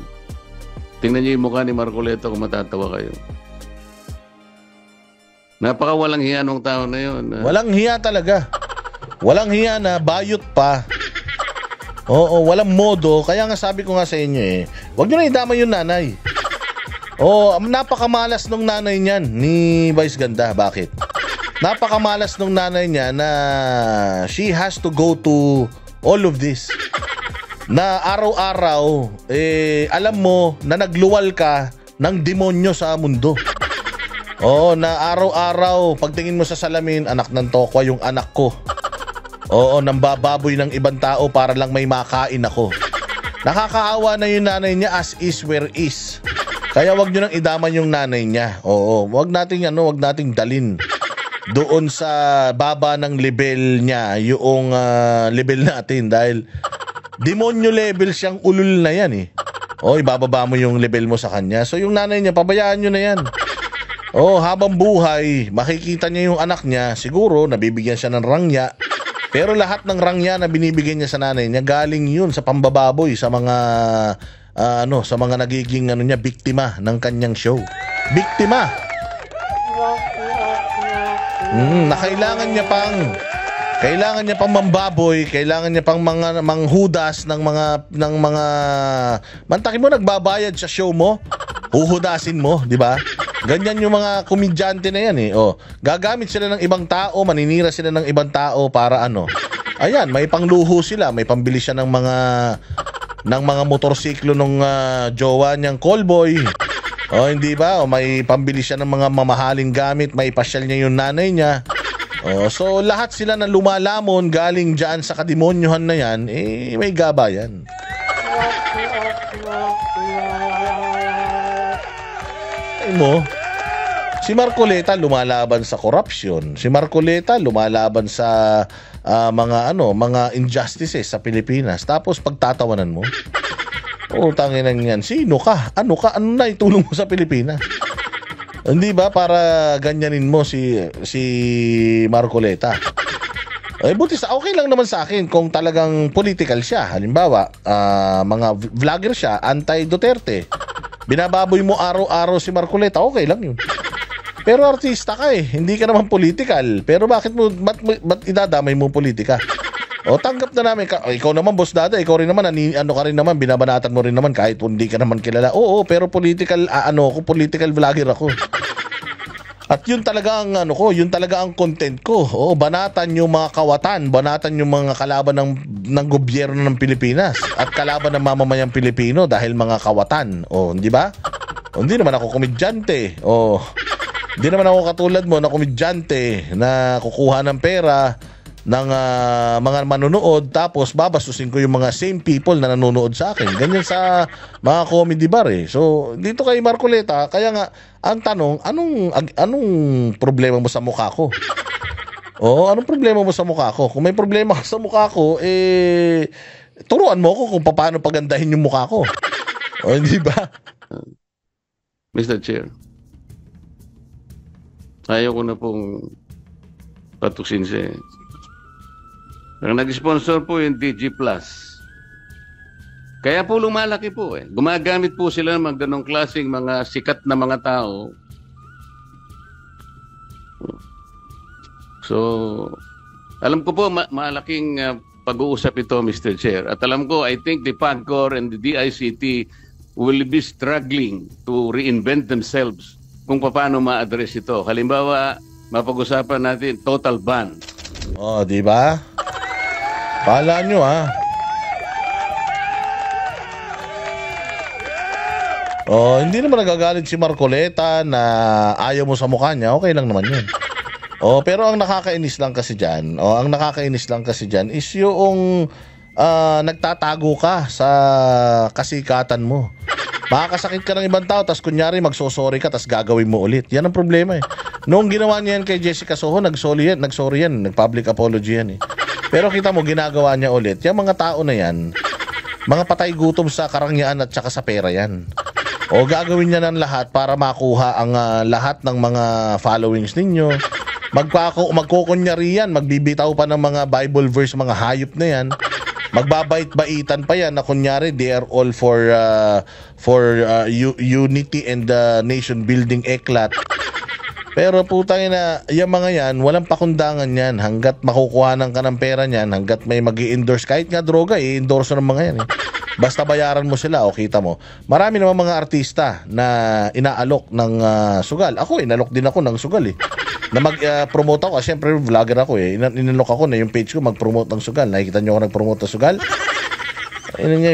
tingnan niyo yung mukha ni Marcoleta kung matatawa kayo. Napakawalang hiya nung tao na yun. Walang hiya talaga. Walang hiya na bayot pa. Oo, walang modo. Kaya nga sabi ko nga sa inyo huwag nyo na idama yung nanay. Napakamalas nung nanay niyan ni Vice Ganda. Bakit? Napakamalas nung nanay niya na she has to go to all of this. Na araw-araw, alam mo na nagluwal ka ng demonyo sa mundo. Oo, na araw-araw, pagtingin mo sa salamin, anak ng tokwa yung anak ko. Oo, nambababoy ng ibang tao para lang may makain ako. Nakakaawa na yung nanay niya, as is where is. Kaya wag nyo nang idaman yung nanay niya. Oo, wag nating dalin doon sa baba ng level niya, yung level natin, dahil demonyo level siyang ulul na yan eh. O, ibababa mo yung level mo sa kanya. So yung nanay niya, pabayaan nyo na yan. Oh, habang buhay, makikita niya yung anak niya, siguro nabibigyan siya ng rangya. Pero lahat ng rangya na binibigyan niya sa nanay niya, galing yun sa pambababoy, sa mga sa mga nagiging biktima ng kanyang show. Biktima. Na kailangan niya pang mambaboy, kailangan niya pang mga manghudas ng mga mantakin mo, nagbabayad sa show mo, huhudasin mo, di ba? Ganyan yung mga komedyante na yan eh. Oh, gagamit sila ng ibang tao, maninira sila ng ibang tao para ayan, may pangluho sila, may pambili siya ng mga motorsiklo nung jowa niyang callboy. Oh, hindi ba? O may pambili siya ng mga mamahaling gamit, may pasyal niya yung nanay niya. Oh, so lahat sila na lumalamon galing diyan sa kademonyohan na yan, may gaba yan. Mo, si Marcoleta lumalaban sa corruption. Si Marcoleta lumalaban sa mga injustices sa Pilipinas. Tapos pagtatawanan mo, tanginan yan. Sino ka? Ano na itulong mo sa Pilipinas? Hindi ba para ganyanin mo si Marcoleta? Buti okay lang naman sa akin kung talagang political siya. Halimbawa, mga vlogger siya, anti-Duterte. Binababoy mo araw-araw si Marcoleta, okay lang yun. Pero artista ka hindi ka naman political. Pero ba't idadamay mo politika? O tanggap na namin ikaw naman, Boss Dada, ikaw rin naman, ka rin naman, binabanatan mo rin naman kahit hindi ka naman kilala. Oo, pero political, political vlogger ako. At yun talaga ang yun talaga ang content ko. Oo, banatan yung mga kawatan, banatan yung mga kalaban ng gobyerno ng Pilipinas at kalaban ng mamamayang Pilipino dahil mga kawatan. O, hindi ba? O, hindi naman ako komedyante. O, hindi naman ako katulad mo na komedyante na kukuha ng pera ng mga manonood tapos babasusin ko yung mga same people na nanonood sa akin. Ganyan sa mga comedy bar eh. So, dito kay Marcoleta, kaya nga, ang tanong, anong problema mo sa mukha ko? Anong problema mo sa mukha ko? Kung may problema ka sa mukha ko, turuan mo ko kung paano pagandahin yung mukha ko. O, hindi ba? Mr. Chair, ayaw ko na pong patuksin siya. Ang nag-sponsor po yung DG Plus. Kaya po lumalaki po Gumagamit po sila ng ganong klaseng mga sikat na mga tao. So, alam ko po malaking pag-uusap ito, Mr. Chair. At alam ko, I think the PAGCOR and the DICT will be struggling to reinvent themselves kung paano ma-address ito. Halimbawa, mapag-usapan natin total ban. Di ba? Pala nyo hindi naman nagagalit si Marcoleta na ayaw mo sa mukha niya, okay lang naman yun. Pero ang nakakainis lang kasi dyan, is yung nagtatago ka sa kasikatan mo. Makakasakit ka ng ibang tao, tas kunyari magsosorry ka, tas gagawin mo ulit. Yan ang problema Noong ginawa niya yan kay Jessica Soho, nagsorry yan, nag-public apology yan Pero kita mo, ginagawa niya ulit. Yung mga tao na yan, mga patay gutom sa karangyaan at saka sa pera yan. Gagawin niya ng lahat para makuha ang lahat ng mga followings ninyo. Magkukunyari yan, magbibitaw pa ng mga Bible verse, mga hayop na yan. Magbabait-baitan pa yan na kunyari they are all for unity and nation building eklat. Pero putang ina, yung mga yan, walang pakundangan yan hanggat makukuhanan ka ng pera niyan, hanggat may magi-endorse, kahit nga droga, i-endorse ng mga yan Basta bayaran mo sila, kita mo. Marami naman mga artista na inaalok ng sugal. Ako, inalok din ako ng sugal Na mag-promote ako, syempre vlogger ako Inalok ako na yung page ko mag-promote ng sugal. Nakikita nyo ako nag-promote ng sugal?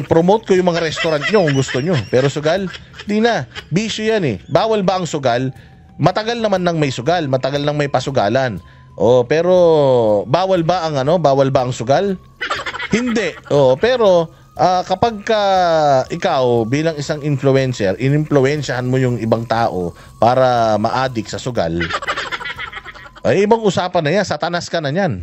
Promote ko yung mga restaurant nyo kung gusto nyo. Pero sugal, di na. Bisyo yan Bawal ba ang sugal? Matagal naman nang may sugal, matagal nang may pasugalan. Pero bawal ba ang sugal? Hindi. Pero kapag ikaw bilang isang influencer, inimpluwensyahan mo yung ibang tao para ma-addict sa sugal, ay ibang usapan na yan, satanas ka na yan.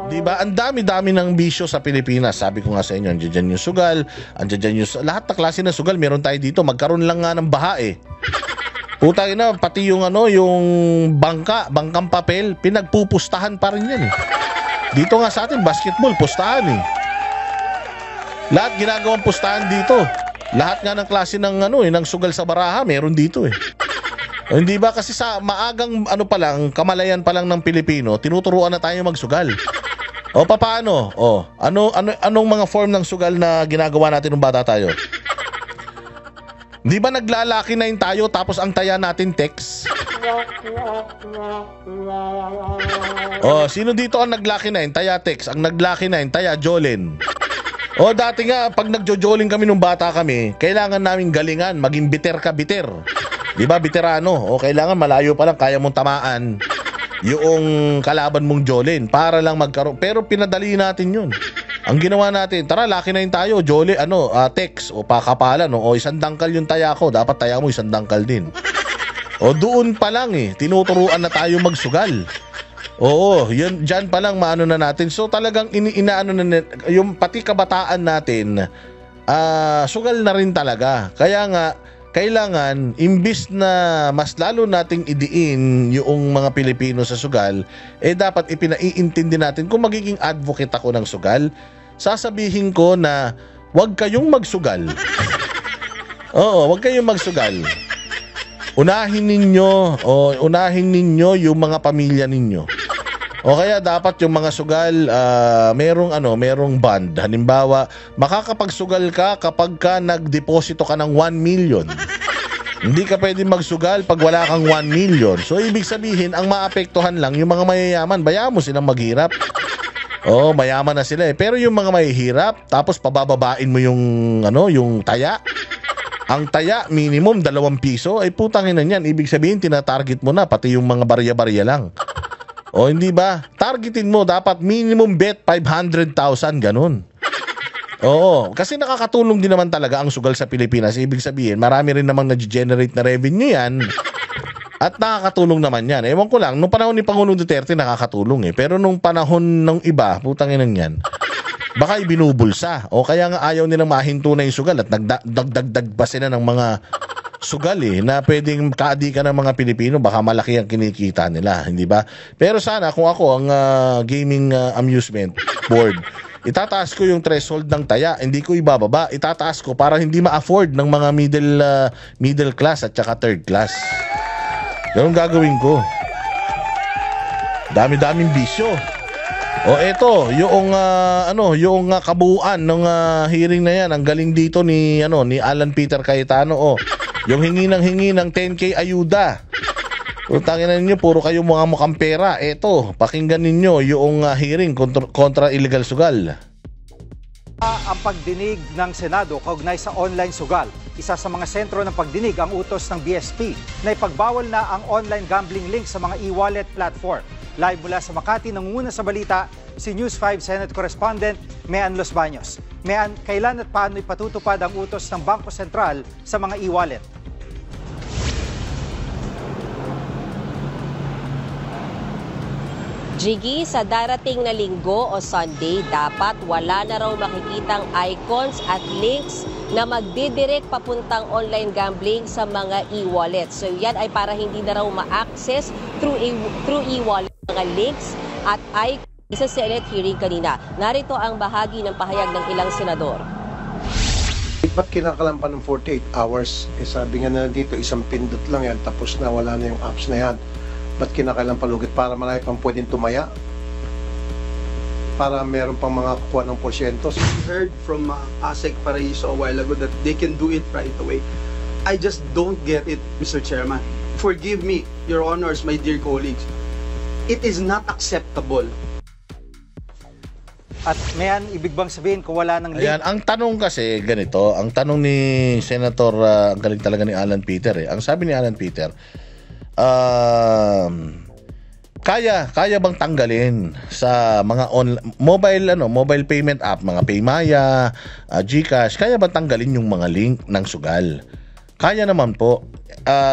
Diba? Ang dami-dami ng bisyo sa Pilipinas. Sabi ko nga sa inyo, andyan dyan yung sugal, andyan dyan yung lahat na klase ng sugal meron tayo dito. Magkaroon lang nga ng baha eh. Putang ina, pati yung yung bangkang papel, pinagpupustahan pa rin yan eh. Dito nga sa atin, basketball, pustahan eh. Lahat ginagawang pustahan dito. Lahat nga ng klase ng ng sugal sa baraha, meron dito eh. Hindi ba kasi sa maagang kamalayan pa lang ng Pilipino, tinuturuan na tayo magsugal. Paano? Anong mga form ng sugal na ginagawa natin nung bata tayo? Di ba naglalaki na yun tayo tapos ang taya natin text? Sino dito ang naglaki na yun? Taya text. Ang naglaki na yun, taya jolen. Dati nga, pag nagjojoling kami nung bata kami, kailangan namin galingan, maging biter ka biter. Di ba, veterano? Kailangan malayo pa lang, kaya mong tamaan yung kalaban mong jolin para lang magkaroon. Pero pinadali natin yun. Ang ginawa natin, tara, laki na yun tayo, jolin, text, pakapalan, isang dangkal yung taya ko, dapat taya mo isang dangkal din. Doon pa lang tinuturuan na tayo magsugal. Yun, dyan pa lang maano na natin. So talagang inaano na yung pati kabataan natin, sugal na rin talaga. Kaya nga, kailangan, imbis na mas lalo nating idiin yung mga Pilipino sa sugal, dapat ipinaiintindi natin kung magiging advocate ako ng sugal, sasabihin ko na huwag kayong magsugal. Huwag kayong magsugal. Unahin ninyo yung mga pamilya ninyo. Kaya dapat yung mga sugal merong band. Halimbawa, makakapagsugal ka kapag ka nagdeposito ka ng 1 million. Hindi ka pwede magsugal pag wala kang 1 million. So ibig sabihin, ang maapektuhan lang yung mga mayayaman. Bayaan mo silang maghirap. Mayaman na sila Pero yung mga mahihirap, tapos pabababain mo yung taya. Ang taya, minimum 2 piso, ay putangin na yan. Ibig sabihin, tinatarget mo na, pati yung mga barya-barya lang. Hindi ba? Targetin mo, dapat minimum bet 500,000, ganun. Kasi nakakatulong din naman talaga ang sugal sa Pilipinas. Ibig sabihin, marami rin namang nag-generate na revenue yan. At nakakatulong naman yan. Ewan ko lang, nung panahon ni Pangulong Duterte, nakakatulong Pero nung panahon ng iba, putangin na yan, baka ibinubulsa. Kaya nga ayaw nilang mahinto na yung sugal at nagdagdag pa sila ng mga sugal na pwedeng kaadikan ng mga Pilipino, baka malaki ang kinikita nila, hindi ba? Pero sana kung ako ang gaming amusement board, itataas ko yung threshold ng taya, hindi ko ibababa, itataas ko para hindi ma-afford ng mga middle class at saka third class. Ganun gagawin ko. Dami-daming bisyo. Eto, yung kabuuan ng hearing na yan, ang galing dito ni Alan Peter Cayetano. Yung hingi ng 10K ayuda. Utangin na ninyo, puro kayo mukhang pera. Eto, pakinggan ninyo yung hearing kontra illegal sugal. Ang pagdinig ng Senado kaugnay sa online sugal. Isa sa mga sentro ng pagdinig ang utos ng BSP na ipagbawal na ang online gambling link sa mga e-wallet platform. Live mula sa Makati, nangunguna sa balita, si News 5 Senate Correspondent Mean Los Baños. Mean, kailan at paano ipatutupad ang utos ng Bangko Sentral sa mga e-wallet? Jiggy, sa darating na linggo o Sunday, dapat wala na raw makikitang icons at links na magdidirect papuntang online gambling sa mga e-wallet. So yan ay para hindi na raw ma-access through e-wallet mga links at icons sa Senate hearing kanina. Narito ang bahagi ng pahayag ng ilang senador. Ba't kinakalampan ng 48 hours? Sabi nga na dito, isang pindot lang yan, tapos na, wala na yung apps na yan. Ba't kinakailang palugit para marami pang pwedeng tumaya? Para meron pang mga kukuha ng porsyento. We heard from ASEC Paraiso a while ago that they can do it right away. I just don't get it, Mr. Chairman. Forgive me, Your Honors, my dear colleagues. It is not acceptable. At mayan, ibig bang sabihin kung wala ng link? Ayan, ang tanong kasi ganito, ang tanong ni Senator, ang galing talaga ni Alan Peter Ang sabi ni Alan Peter, kaya bang tanggalin sa mga mobile payment app, mga Paymaya, GCash, kaya bang tanggalin yung mga link ng sugal? Kaya naman po.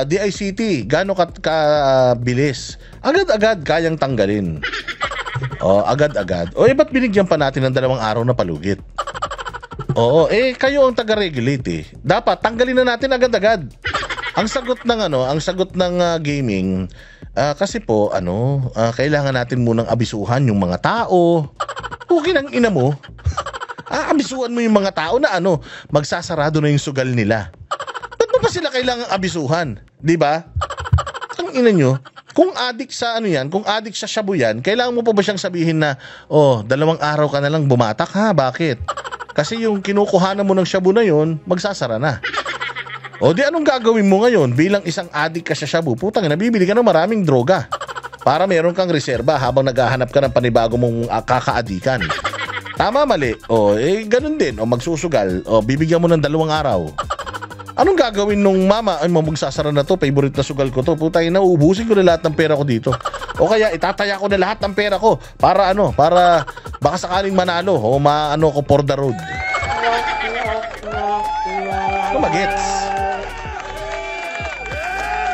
DICT, gaano kabilis? Agad-agad kayang tanggalin. Agad-agad. Ba't binigyan pa natin ng 2 araw na palugit? Kayo ang taga-regulate Dapat tanggalin na natin agad-agad. Ang sagot ng gaming, kasi po kailangan natin munang abisuhan yung mga tao. Okay ng ina mo. Abisuhan mo yung mga tao na magsasarado na yung sugal nila. Ba't mo pa sila kailangang abisuhan? 'Di ba? Ang ina nyo, kung adik sa kung adik sa shabu yan, kailangan mo pa ba siyang sabihin na, 2 araw ka na lang bumatak ha? Bakit? Kasi yung kinukuhanan mo ng shabu na yon, magsasara na. Di anong gagawin mo ngayon bilang isang adik ka sa shabu? Putang ina, bibili ka ng maraming droga para meron kang reserba habang naghahanap ka ng panibago mong kakaadikan. Tama, mali? Ganun din. Magsusugal. Bibigyan mo ng 2 araw. Anong gagawin nung mama? Magsasara na to, favorite na sugal ko to. Putang ina, uubusin ko na lahat ng pera ko dito. O kaya itataya ko na lahat ng pera ko para para baka sakaling manalo o maano ko for the road. Magets.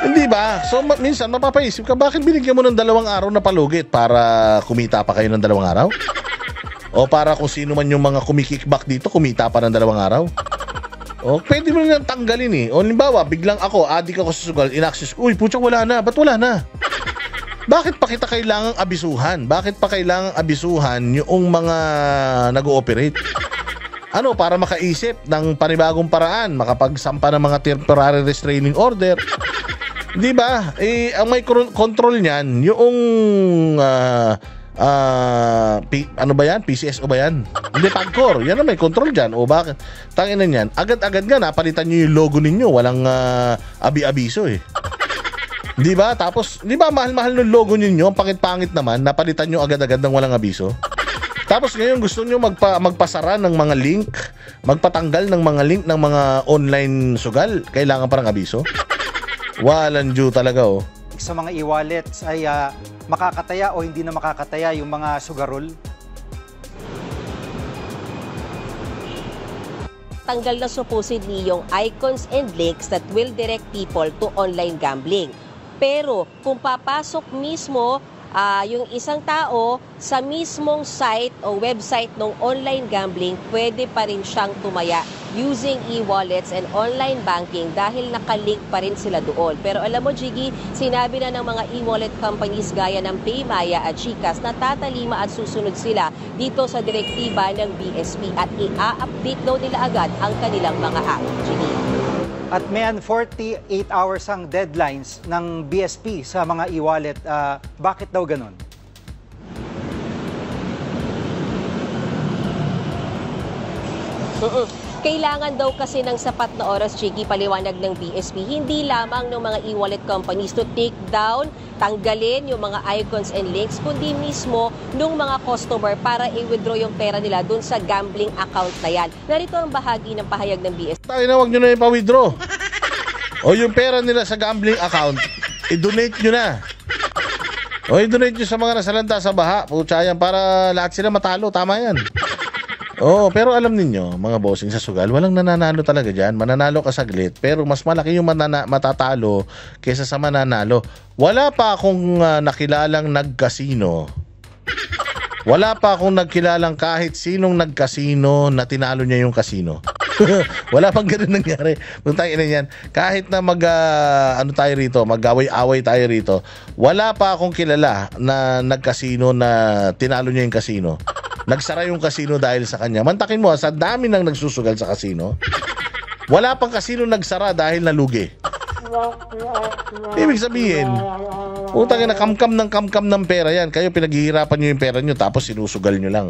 Hindi ba? So minsan mapapaisip ka, bakit binigyan mo ng 2 araw na palugit? Para kumita pa kayo ng 2 araw? O para kung sino man yung mga kumikickback dito, kumita pa ng 2 araw? Pwede mo nang tanggalin halimbawa, biglang adik ako sa sugal, in-access, putsang wala na. Ba't wala na? Bakit pa kita kailangang abisuhan? Bakit pa kailangang abisuhan yung mga nag-ooperate? Para makaisip ng panibagong paraan, makapagsampa ng mga temporary restraining order. Di ba? Ang may control niyan, yung ano ba yan? PCSO ba yan? Hindi, Pagcor. Yan ang may control dyan. Bakit? Tangina niyan. Agad-agad nga, napalitan nyo yung logo ninyo. Walang abi-abiso Di ba? Tapos, di ba mahal-mahal ng logo ninyo? Ang pangit-pangit naman, napalitan nyo agad-agad ng walang abiso. Tapos ngayon gusto nyo magpasara ng mga link, magpatanggal ng mga link ng mga online sugal. Kailangan parang abiso. Walang due talaga Sa mga e-wallets ay makakataya o hindi na makakataya yung mga sugarol? Tanggal na supposedly yung icons and links that will direct people to online gambling. Pero kung papasok mismo yung isang tao sa mismong site o website ng online gambling, pwede pa rin siyang tumaya using e-wallets and online banking dahil nakalink pa rin sila doon. Pero alam mo, Jiggy, sinabi na ng mga e-wallet companies gaya ng Paymaya at GCash na tatalima at susunod sila dito sa direktiba ng BSP at i-update daw nila agad ang kanilang mga app. Jiggy. At mayan, 48 hours ang deadlines ng BSP sa mga e-wallet. Bakit daw ganun? Kailangan daw kasi ng sapat na oras, Chiki, paliwanag ng BSP, hindi lamang ng mga e-wallet companies to take down, tanggalin yung mga icons and links, kundi mismo nung mga customer para i-withdraw yung pera nila dun sa gambling account na yan. Narito ang bahagi ng pahayag ng BSP. Tayo na, huwag nyo na ipa-withdraw. O yung pera nila sa gambling account, i-donate nyo na. O i-donate nyo sa mga nasalanta sa baha, putsayan, para lahat sila matalo. Tama yan. Pero alam ninyo, mga bossing sa sugal, walang nananalo talaga dyan. Mananalo ka saglit, pero mas malaki yung matatalo kaysa sa mananalo. Wala pa akong nakilalang nag-casino. Wala pa akong nagkilalang kahit sinong nag-casino na tinalo niya yung casino. Wala pang ganun nangyari. Tayo na yan. Kahit na tayo rito, mag-away-away tayo rito, wala pa akong kilala na nag-casino na tinalo niya yung casino. Nagsara yung casino dahil sa kanya. Mantakin mo, sa dami nang nagsusugal sa casino, wala pang casino nagsara dahil nalugi. Ibig sabihin, utang na kamkam ng pera yan. Kayo pinaghihirapan nyo yung pera nyo tapos sinusugal nyo lang.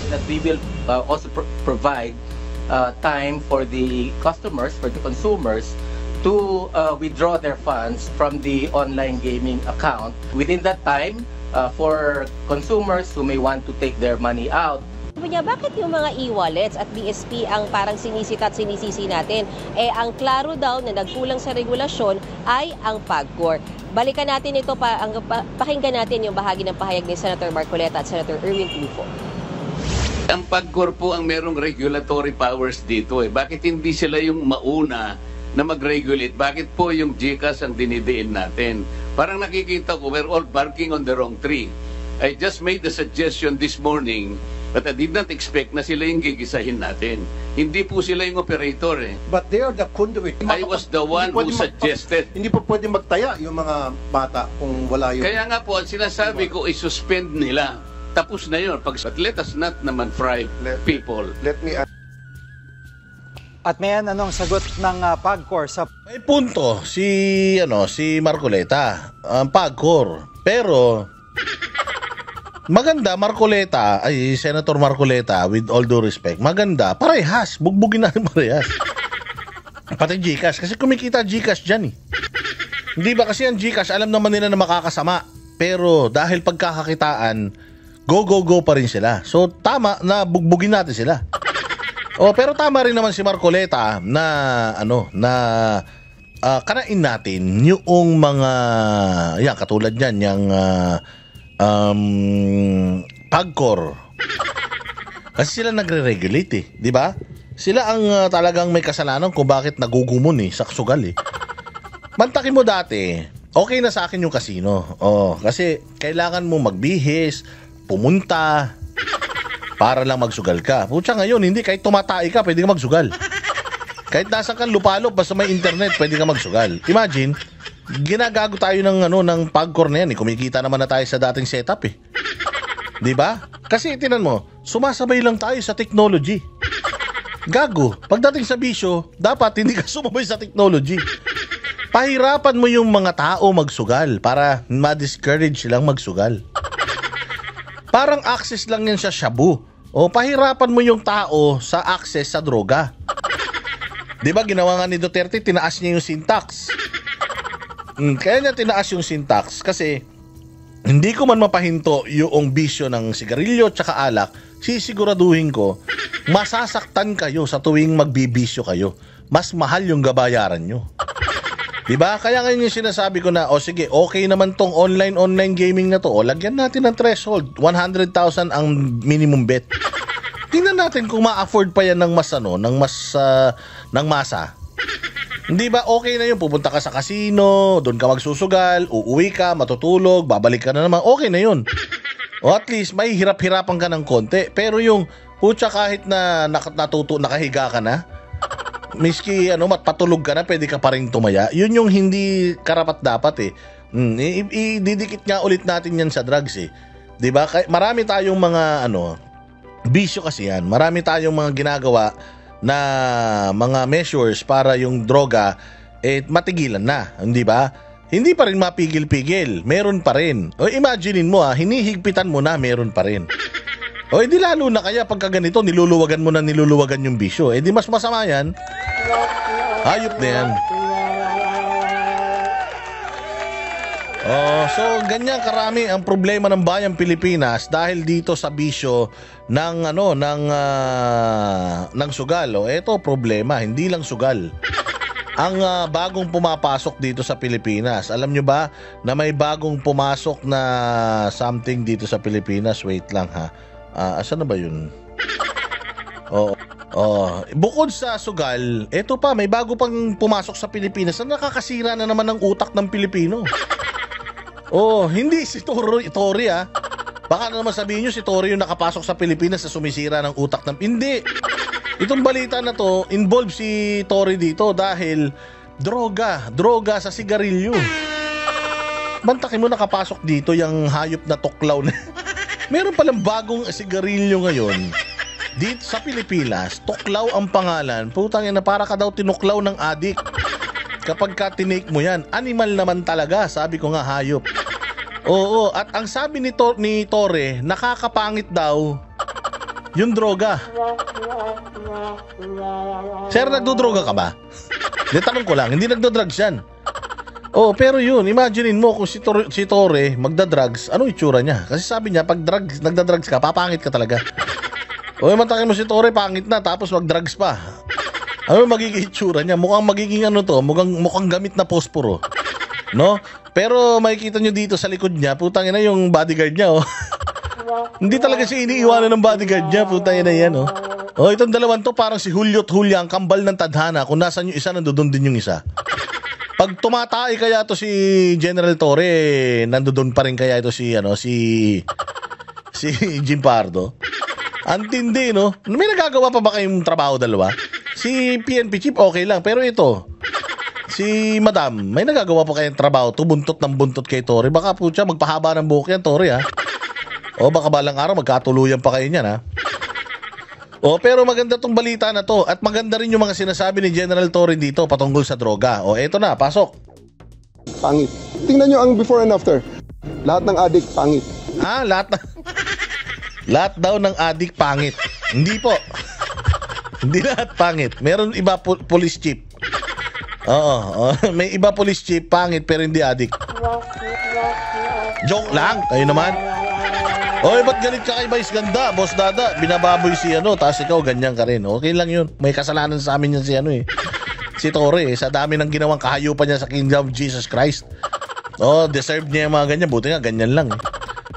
That we will also provide time for the customers, for the consumers, to withdraw their funds from the online gaming account. Within that time, for consumers who may want to take their money out. Sabi niya, bakit yung mga e-wallets at BSP ang parang sinisita at sinisisi natin? Ang klaro daw na nagkulang sa regulasyon ay ang PAGCOR. Balikan natin ito, pakinggan natin yung bahagi ng pahayag ni Senator Marcoleta at Senator Erwin Tulfo. Ang PAGCOR po ang merong regulatory powers dito. Bakit hindi sila yung mauna na mag-regulate? Bakit po yung GCash ang dinidiin natin? Parang nakikita ko, we're all barking on the wrong tree. I just made the suggestion this morning, but I did not expect na sila yung gigisahin natin. Hindi po sila yung operator But they are the conduit. I was the one who suggested. Hindi po pwede magtaya yung mga bata kung wala yun. Kaya nga po, ang sinasabi ko, i-suspend nila. Tapos na yun. But let us not naman fry people. Let me At may anong sagot ng PAGCOR sa May punto si Marcoleta, ang PAGCOR. Pero maganda Senator Marcoleta, with all due respect, maganda, parehas, bugbugin natin parehas. Pati GCash, kasi kumikita GCash dyan Hindi ba kasi ang GCash, alam naman nila na makakasama, pero dahil pagkakakitaan, go pa rin sila. So tama na bugbugin natin sila. Pero tama rin naman si Marcoleta na kanain natin yung mga katulad niyan, yung PAGCOR. Kasi sila nagre-regulate di ba? Sila ang talagang may kasalanan kung bakit nagugumon sa sugal Mantakin mo dati, okay na sa akin yung casino. Kasi kailangan mo magbihis, pumunta, para lang magsugal ka. Pucha ngayon, hindi, kahit tumatay ka, pwede ka magsugal. Kahit nasa kang lupalop, basta may internet, pwede ka magsugal. Imagine, ginagago tayo ng PAGCOR na yan. Kumikita naman na tayo sa dating setup Di ba? Kasi tinan mo, sumasabay lang tayo sa technology. Gago, pagdating sa bisyo, dapat hindi ka sumabay sa technology. Pahirapan mo yung mga tao magsugal para ma-discourage silang magsugal. Parang access lang yan sa shabu. Pahirapan mo yung tao sa access sa droga. Di ba ginawa nga ni Duterte, tinaas niya yung syntax. Kaya niya tinaas yung syntax kasi hindi ko man mapahinto yung bisyo ng sigarilyo tsaka alak, sisiguraduhin ko masasaktan kayo sa tuwing magbibisyo kayo. Mas mahal yung gabayaran nyo. Diba? Kaya ngayon yung sinasabi ko na, sige, okay naman tong online gaming na to. Lagyan natin ng threshold. 100,000 ang minimum bet. Tingnan natin kung ma-afford pa yan ng masa. Hindi ba okay na yun? Pupunta ka sa casino, doon ka magsusugal, uuwi ka, matutulog, babalik ka na naman. Okay na yun. At least, may hirap-hirapan ka ng konti. Pero yung, kahit na nakahiga ka na, miski patulog ka na, pwede ka pa rin tumaya. Yun yung hindi karapat-dapat ididikit nga ulit natin yan sa drugs 'Di ba? Marami tayong mga bisyo kasi yan. Marami tayong mga ginagawa na mga measures para yung droga matigilan na, hindi ba? Hindi pa rin mapigil-pigil, meron pa rin. Imaginein mo hinihigpitan mo na, meron pa rin. Di lalo na kaya pagka ganito, niluluwagan mo na niluluwagan yung bisyo. Di mas masama yan. Hayop na yan. So ganyan karami ang problema ng bayang Pilipinas dahil dito sa bisyo ng sugal. Ito problema, hindi lang sugal. Ang bagong pumapasok dito sa Pilipinas. Alam nyo ba na may bagong pumasok na something dito sa Pilipinas? Wait lang asan na ba yun? Bukod sa sugal, eto pa, may bago pang pumasok sa Pilipinas na nakakasira na naman ng utak ng Pilipino. Hindi si Tory Baka naman sabihin nyo si Tory yung nakapasok sa Pilipinas na sumisira ng utak ng... Hindi! Itong balita na to, involve si Tory dito dahil droga sa sigarilyo. Bantakin mo nakapasok dito yung hayop na tuklaw na... Meron palang bagong sigarilyo ngayon dito sa Pilipinas. Tuklaw ang pangalan. Putang ina, para ka daw tinuklaw ng adik. Kapag ka tinake mo yan, animal naman talaga. Sabi ko nga, hayop. At ang sabi ni Tore, nakakapangit daw yung droga. Sir, nagdodroga ka ba? Tanong ko lang, hindi nagdodrugs yan. Oh, pero yun, imaginein mo kung si Torre magda-drugs, ano itsura niya? Kasi sabi niya, pag nagda-drugs ka, papangit ka talaga. O, matakin mo si Torre, pangit na, tapos mag-drugs pa. Ano magiging itsura niya? Mukhang magiging ano to, mukhang gamit na posporo. No? Pero makikita nyo dito sa likod niya, putang ina yung bodyguard niya, oh. Hindi talaga siya iniiwanan ng bodyguard niya, putang ina yan, oh. Oh, itong dalawang to parang si Julio at Julia, ang kambal ng tadhana. Kung nasan yung isa, nandoon din yung isa. Pag tumatay kaya to si General Torre, nandoon pa rin kaya ito si Jim Pardo. Antindi, no? May nagagawa pa ba kayong trabaho dalawa? Si PNP chief okay lang, pero ito si Madam, may nagagawa pa kayong trabaho to, buntot ng buntot kay Torre. Baka po siya magpahaba ng buhok yan, Torre, ha? O baka balang araw magkatuluyan pa kayo niyan, ha? O pero maganda tong balita na to, at maganda rin yung mga sinasabi ni General Torre dito patungkol sa droga. O eto na, pasok. Pangit. Tingnan nyo ang before and after. Lahat ng addict pangit. Lahat daw ng addict pangit. Hindi po. Hindi lahat pangit. Meron iba police chief. Oo, may iba police chief pangit pero hindi addict. Joke lang, kayo naman. Oy, ba't galit ka kay Vice Ganda? Boss Dada, binababoy si tapos ikaw ganyan ka rin. Okay lang yun. May kasalanan sa amin yan si Torre, sa dami ng ginawang kahayupan niya sa Kingdom of Jesus Christ. Deserve niya yung mga ganyan. Buti nga, ganyan lang.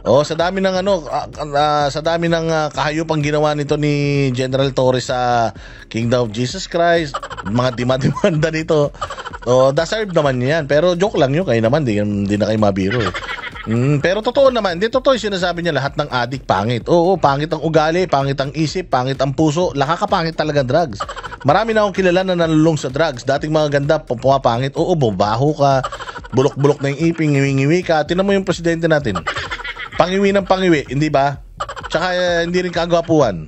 Sa dami ng kahayupang ginawa nito ni General Torre sa Kingdom of Jesus Christ, mga dimanda nito. Deserve naman niya yan. Pero joke lang yun, kayo naman, di na kayo mabiro. Pero totoo naman, hindi totoo yung sinasabi niya lahat ng addict pangit. Oo, pangit ang ugali, pangit ang isip, pangit ang puso, nakakapangit talaga drugs. Marami na akong kilala na nalulung sa drugs. Dating mga ganda, pumapangit. Oo, bumabaho ka, bulok-bulok na yung iping, ngiwi-ngiwi ka. Tinan mo yung presidente natin. Pangiwi ng pangiwi, hindi ba? Tsaka hindi rin kagwapuhan.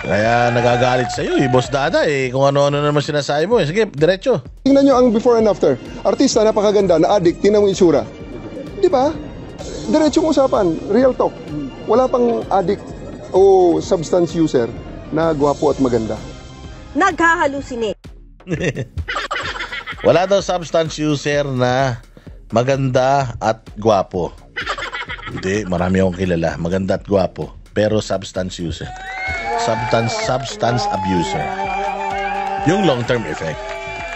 Kaya nagagalit sa'yo, Boss Dada, kung ano-ano naman sinasabi mo. Sige, diretso. Tingnan nyo ang before and after. Artista, napakaganda, na addict, tingnan mo yung itsura. Di ba? Diretsong usapan, real talk. Wala pang addict o substance user na gwapo at maganda. Naghahalusinate. Wala daw substance user na maganda at gwapo. Hindi, marami akong kilala. Maganda at gwapo. Pero substance user. Substance abuser. Yung long-term effect.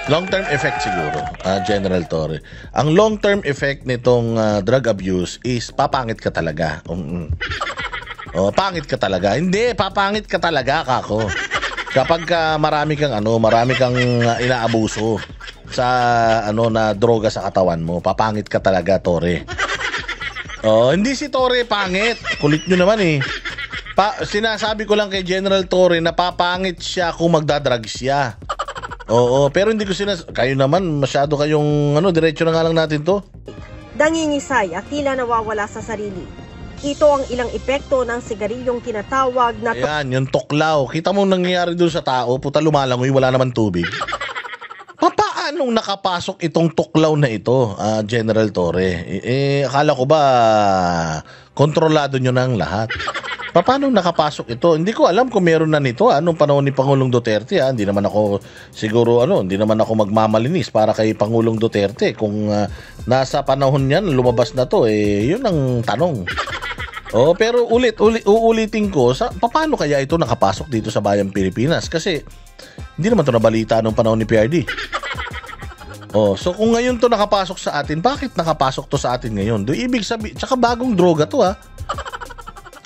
Long-term effect siguro, General Torre. Ang long-term effect nitong drug abuse is papangit ka talaga. Pangit ka talaga. Hindi, papangit ka talaga, kako. Kapag marami kang inaabuso sa na droga sa katawan mo, papangit ka talaga, Torre. Hindi si Torre pangit. Kulit nyo naman sinasabi ko lang kay General Torre na papangit siya kung magdadrugs siya. Pero hindi ko kayo naman masyado kayong diretso na nga lang natin to. Nangingisay at tila nawawala sa sarili. Ito ang ilang epekto ng sigarilyong tinatawag na Ayan, yung tuklaw. Kita mo nangyayari doon sa tao, puta lumalangoy, wala naman tubig. Paanong nakapasok itong tuklaw na ito, General Torre? Akala ko ba kontrolado nyo na ang lahat? Paano nakapasok ito? Hindi ko alam kung meron na nito nung panahon ni Pangulong Duterte. Hindi naman ako siguro hindi naman ako magmamalinis para kay Pangulong Duterte. Kung nasa panahon niyan lumabas na to, yun ang tanong. Pero uulitin ko, paano kaya ito nakapasok dito sa bayang Pilipinas? Kasi hindi naman to nabalita nung panahon ni PRD. So kung ngayon to nakapasok sa atin, bakit nakapasok to sa atin ngayon? Ibig sabihin, tsaka bagong droga to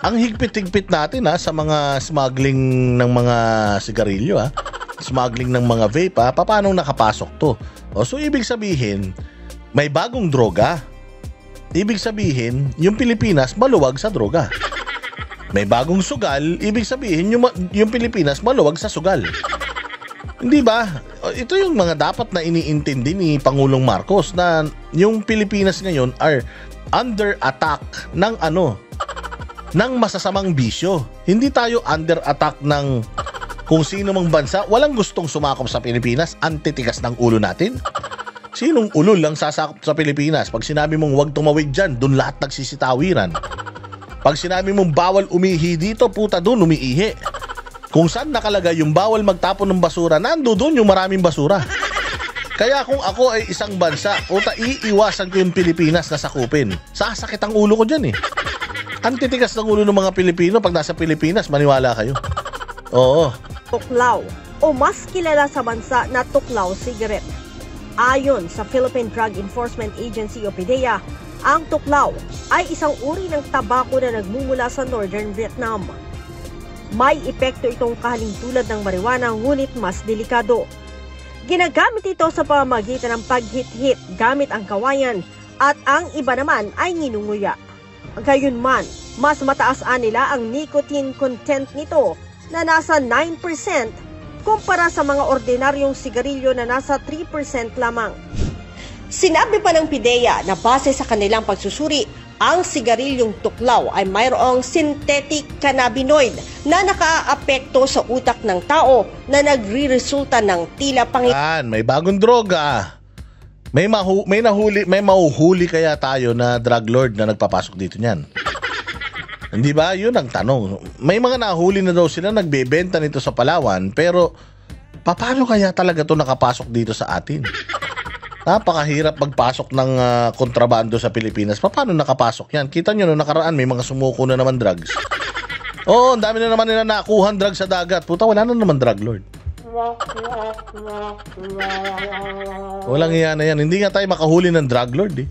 Ang higpit-higpit natin sa mga smuggling ng mga sigarilyo smuggling ng mga vape paano nakapasok to? So ibig sabihin, may bagong droga. Ibig sabihin, yung Pilipinas maluwag sa droga. May bagong sugal, ibig sabihin yung Pilipinas maluwag sa sugal. Hindi ba? Ito yung mga dapat na iniintindi ni Pangulong Marcos na yung Pilipinas ngayon are under attack ng ng masasamang bisyo. Hindi tayo under attack ng kung sino mang bansa. Walang gustong sumakop sa Pilipinas. Antitigas ng ulo natin. Sinong ulo lang sasakop sa Pilipinas? Pag sinabi mong huwag tumawid dyan, dun lahat nagsisitawiran. Pag sinabi mong bawal umihi dito, puta dun umiihi. Kung saan nakalagay yung bawal magtapon ng basura, nandoon yung maraming basura. Kaya kung ako ay isang bansa, iiwasan ko yung Pilipinas na sakupin. Sasakit ang ulo ko dyan eh. Ang titigas ng ulo ng mga Pilipino pag nasa Pilipinas, maniwala kayo. Oo. Tuklaw o mas kilala sa bansa na tuklaw cigarette. Ayon sa Philippine Drug Enforcement Agency o PDEA, ang tuklaw ay isang uri ng tabako na nagmumula sa Northern Vietnam. May epekto itong kahalintulad ng marijuana ngunit mas delikado. Ginagamit ito sa pamamagitan ng paghit-hit gamit ang kawayan at ang iba naman ay nginunguya. Gayunman, mas mataas nila ang nicotine content nito na nasa 9% kumpara sa mga ordinaryong sigarilyo na nasa 3% lamang. Sinabi pa ng PDEA na base sa kanilang pagsusuri, ang sigarilyong tuklaw ay mayroong synthetic cannabinoid na nakaapekto sa utak ng tao na nagre-resulta ng tila May bagong droga. May mahuhuli kaya tayo na drug lord na nagpapasok dito niyan. Hindi ba? Yun ang tanong. May mga nahuli na daw sila nagbebenta nito sa Palawan, pero paano kaya talaga to nakapasok dito sa atin? Napakahirap magpasok ng kontrabando sa Pilipinas. Paano nakapasok yan? Kita nyo, no, nakaraan may mga sumuko na naman drugs. Oo, ang dami na naman nila nakuhan drugs sa dagat. Puta, wala na naman drug lord. Walang iya na yan. Hindi nga tayo makahuli ng drug lord eh.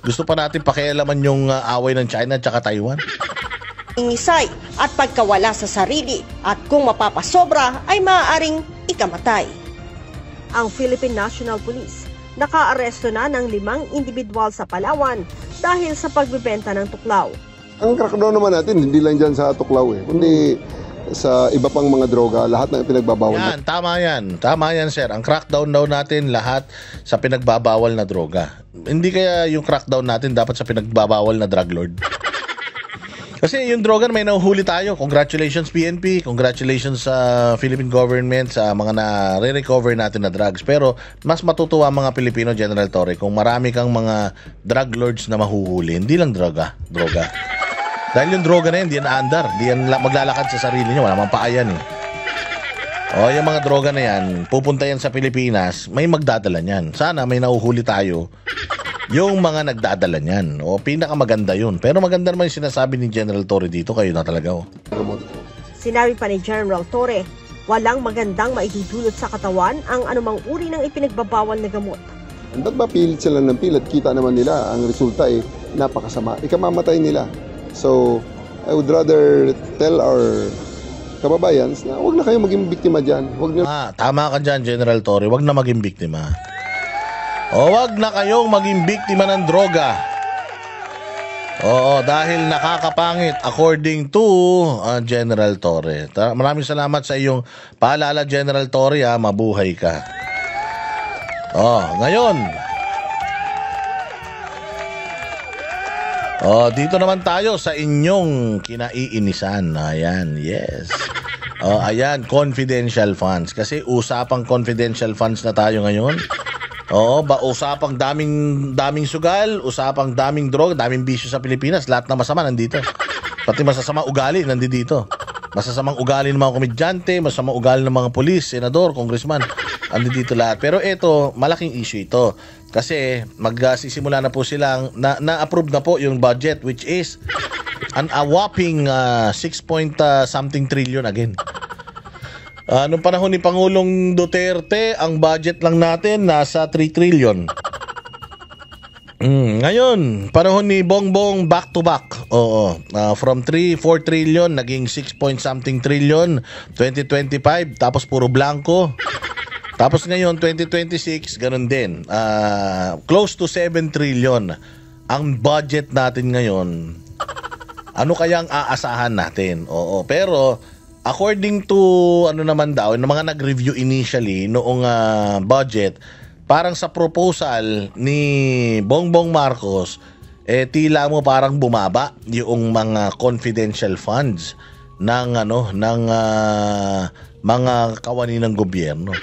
Gusto pa natin pakialaman yung away ng China at saka Taiwan. Ingisay at pagkawala sa sarili at kung mapapasobra ay maaaring ikamatay. Ang Philippine National Police nakaaresto na ng 5 individual sa Palawan dahil sa pagbebenta ng tuklaw. Ang crackdown naman natin, hindi lang dyan sa tuklaw eh, kundi sa iba pang mga droga, lahat ng pinagbabawal. Yan, tama yan. Tama yan, sir. Ang crackdown daw natin lahat sa pinagbabawal na droga. Hindi kaya yung crackdown natin dapat sa pinagbabawal na drug lord? Kasi yung droga may nahuhuli tayo. Congratulations PNP, congratulations sa Philippine government sa mga na-recover natin na drugs. Pero mas matutuwa mga Pilipino, General Torre, kung marami kang mga drug lords na mahuhuli. Hindi lang droga. Dahil yung droga na yan, di yan aandar. Di yan maglalakad sa sarili nyo. Wala mang paayan eh. O yung mga droga na yan, pupunta yan sa Pilipinas, may magdadala niyan. Sana may nahuhuli tayo yung mga nagdadala niyan. O pinakamaganda yun. Pero maganda naman yung sinasabi ni General Torre dito. Kayo na talaga o. Sinabi pa ni General Torre, walang magandang maidudulot sa katawan ang anumang uri ng ipinagbabawal na gamot. Ba't ba pilit sila ng pilit? Kita naman nila, ang resulta ay napakasama. Ikamamatay nila. So, I would rather tell our kababayans na huwag na kayo maging biktima dyan. Tama ka dyan, General Torre. Huwag na maging biktima. O wag na kayong maging biktima ng droga. Oo, dahil nakakapangit according to General Torre. Maraming salamat sa iyong paalala, General Torre. Mabuhay ka. Ngayon. Dito naman tayo sa inyong kinaiinisan. Ayan, yes. Ayan, confidential funds. Kasi usapang confidential funds na tayo ngayon. Usapang daming sugal, usapang daming droga, daming bisyo sa Pilipinas, lahat na masama nandito. Pati masasama ugali nandito. Masasamang ugali ng mga komedyante, masasamang ugali ng mga pulis, senador, congressman, nandito lahat. Pero ito, malaking issue ito. Kasi magsisimula na po silang, na-approve na po yung budget, which is a whopping 6.something trillion again. Noong panahon ni Pangulong Duterte, ang budget lang natin nasa 3 trillion. Ngayon, panahon ni Bongbong back to back. From 4 trillion naging 6.something trillion 2025, tapos puro blanco. Tapos ngayon 2026 ganun din. Close to 7 trillion ang budget natin ngayon. Ano kaya ang aasahan natin? Pero according to naman daw, ng mga nag-review initially noong budget, parang sa proposal ni Bongbong Marcos, tila mo parang bumaba yung mga confidential funds ng mga kawani ng gobyerno.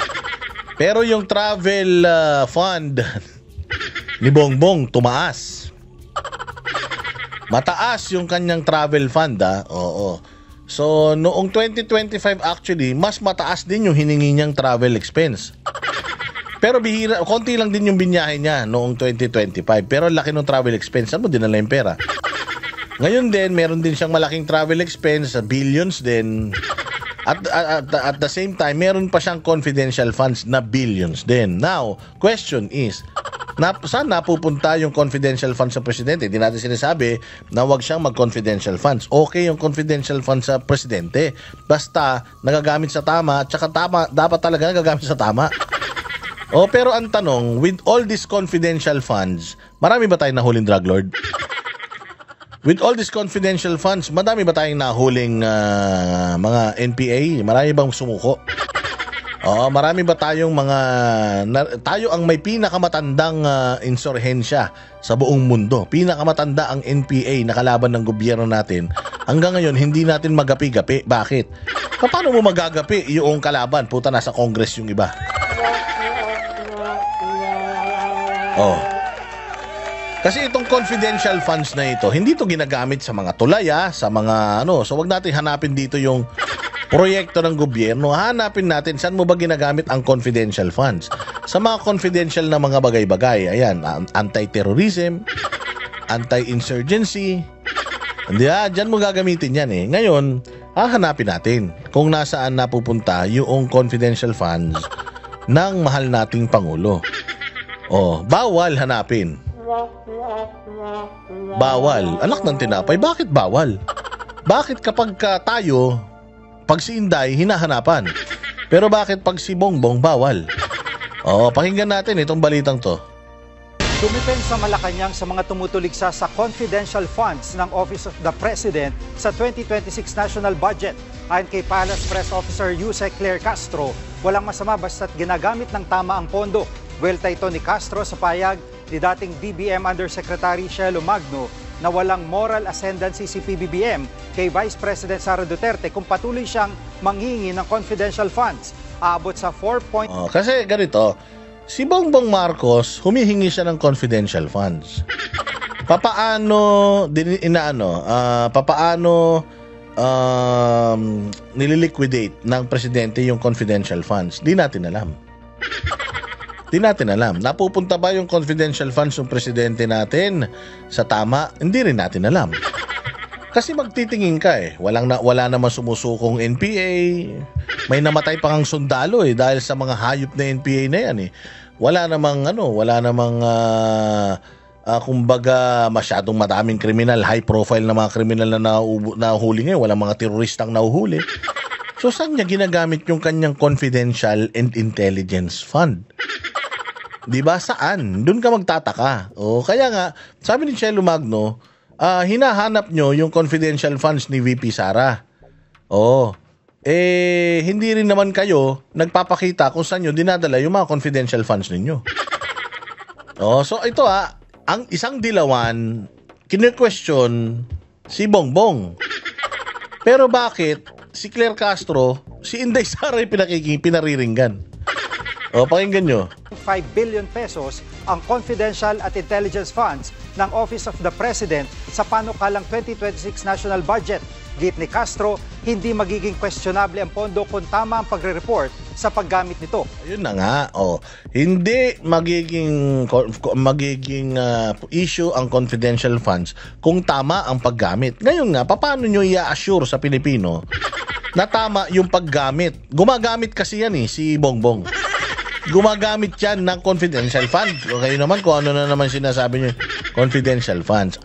Pero yung travel fund ni Bongbong tumaas. Mataas yung kanyang travel fund. So, noong 2025 actually, mas mataas din yung hiningi niyang travel expense. Pero bihira, konti lang din yung binyahe niya noong 2025. Pero laki ng travel expense. Saan mo dinala yung pera? Ngayon din, meron din siyang malaking travel expense, billions din. At the same time, meron pa siyang confidential funds na billions din. Now, question is, saan napupunta yung confidential funds sa presidente? Hindi natin sinasabi na wag siyang mag-confidential funds. Okay yung confidential funds sa presidente. Basta nagagamit sa tama, at saka dapat talaga nagagamit sa tama. Pero ang tanong, with all these confidential funds, marami ba tayong nahuling drug lord? With all these confidential funds, madami ba tayong nahuling mga NPA? Marami bang sumuko? Marami ba tayong tayo ang may pinakamatandang insurhensya sa buong mundo. Pinakamatanda ang NPA na kalaban ng gobyerno natin. Hanggang ngayon, hindi natin magapi-gapi. Bakit? Paano mo magagapi yung kalaban? Puta, nasa Congress yung iba. Kasi itong confidential funds na ito, hindi ito ginagamit sa mga tulay, sa mga So wag natin hanapin dito yung proyekto ng gobyerno. Hanapin natin saan mo ba ginagamit ang confidential funds. Sa mga confidential na mga bagay-bagay. Ayan, anti-terrorism, anti-insurgency. Diyan mo gagamitin yan Ngayon, hahanapin natin kung nasaan napupunta yung confidential funds ng mahal nating Pangulo. Bawal hanapin. Bawal. Anak ng tinapay, bakit bawal? Bakit kapag tayo, pag si Inday, hinahanapan? Pero bakit pag si Bongbong, bawal? Pakinggan natin itong balitang to. Dumipensa Malacanang sa mga tumutuligsa sa confidential funds ng Office of the President sa 2026 National Budget. Ayon kay Palace Press Officer Yusek Claire Castro, walang masama basta't ginagamit ng tama ang pondo. Buwelta ito ni Castro sa payag ni dating BBM Undersecretary Shelo Magno na walang moral ascendancy si PBBM kay Vice President Sara Duterte kung patuloy siyang manghingi ng confidential funds. Aabot sa 4. Kasi ganito, si Bongbong Marcos humihingi siya ng confidential funds. Papaano nililiquidate ng presidente yung confidential funds? Di natin alam. Napupunta ba yung confidential funds ng presidente natin sa tama? Hindi rin natin alam. Kasi magtitingin ka wala namang sumusukong NPA. May namatay pa ngang sundalo dahil sa mga hayop na NPA na yan Wala namang kumbaga masyadong madaming kriminal, high profile na mga kriminal na nahuli ngayon. Walang mga teroristang nahuhuli. So saan niya ginagamit yung kanyang confidential and intelligence fund? Diba? Saan? Doon ka magtataka. Kaya nga, sabi ni Shelo Magno, hinahanap nyo yung confidential funds ni VP Sara. Hindi rin naman kayo nagpapakita kung saan nyo dinadala yung mga confidential funds ninyo. So ito ang isang dilawan, kine-question si Bongbong. Pero bakit si Claire Castro, si Inday Sara yung pinariringgan? Pakinggan nyo. 5 billion pesos ang confidential at intelligence funds ng Office of the President sa panukalang 2026 National Budget. Git ni Castro, hindi magiging questionable ang pondo kung tama ang pagre-report sa paggamit nito. Ayun na nga. Hindi magiging issue ang confidential funds kung tama ang paggamit. Ngayon nga, paano nyo i-assure sa Pilipino na tama yung paggamit? Gumagamit kasi yan si Bongbong. Gumagamit yan ng confidential fund. Kayo naman kung ano na naman sinasabi nyo, confidential funds.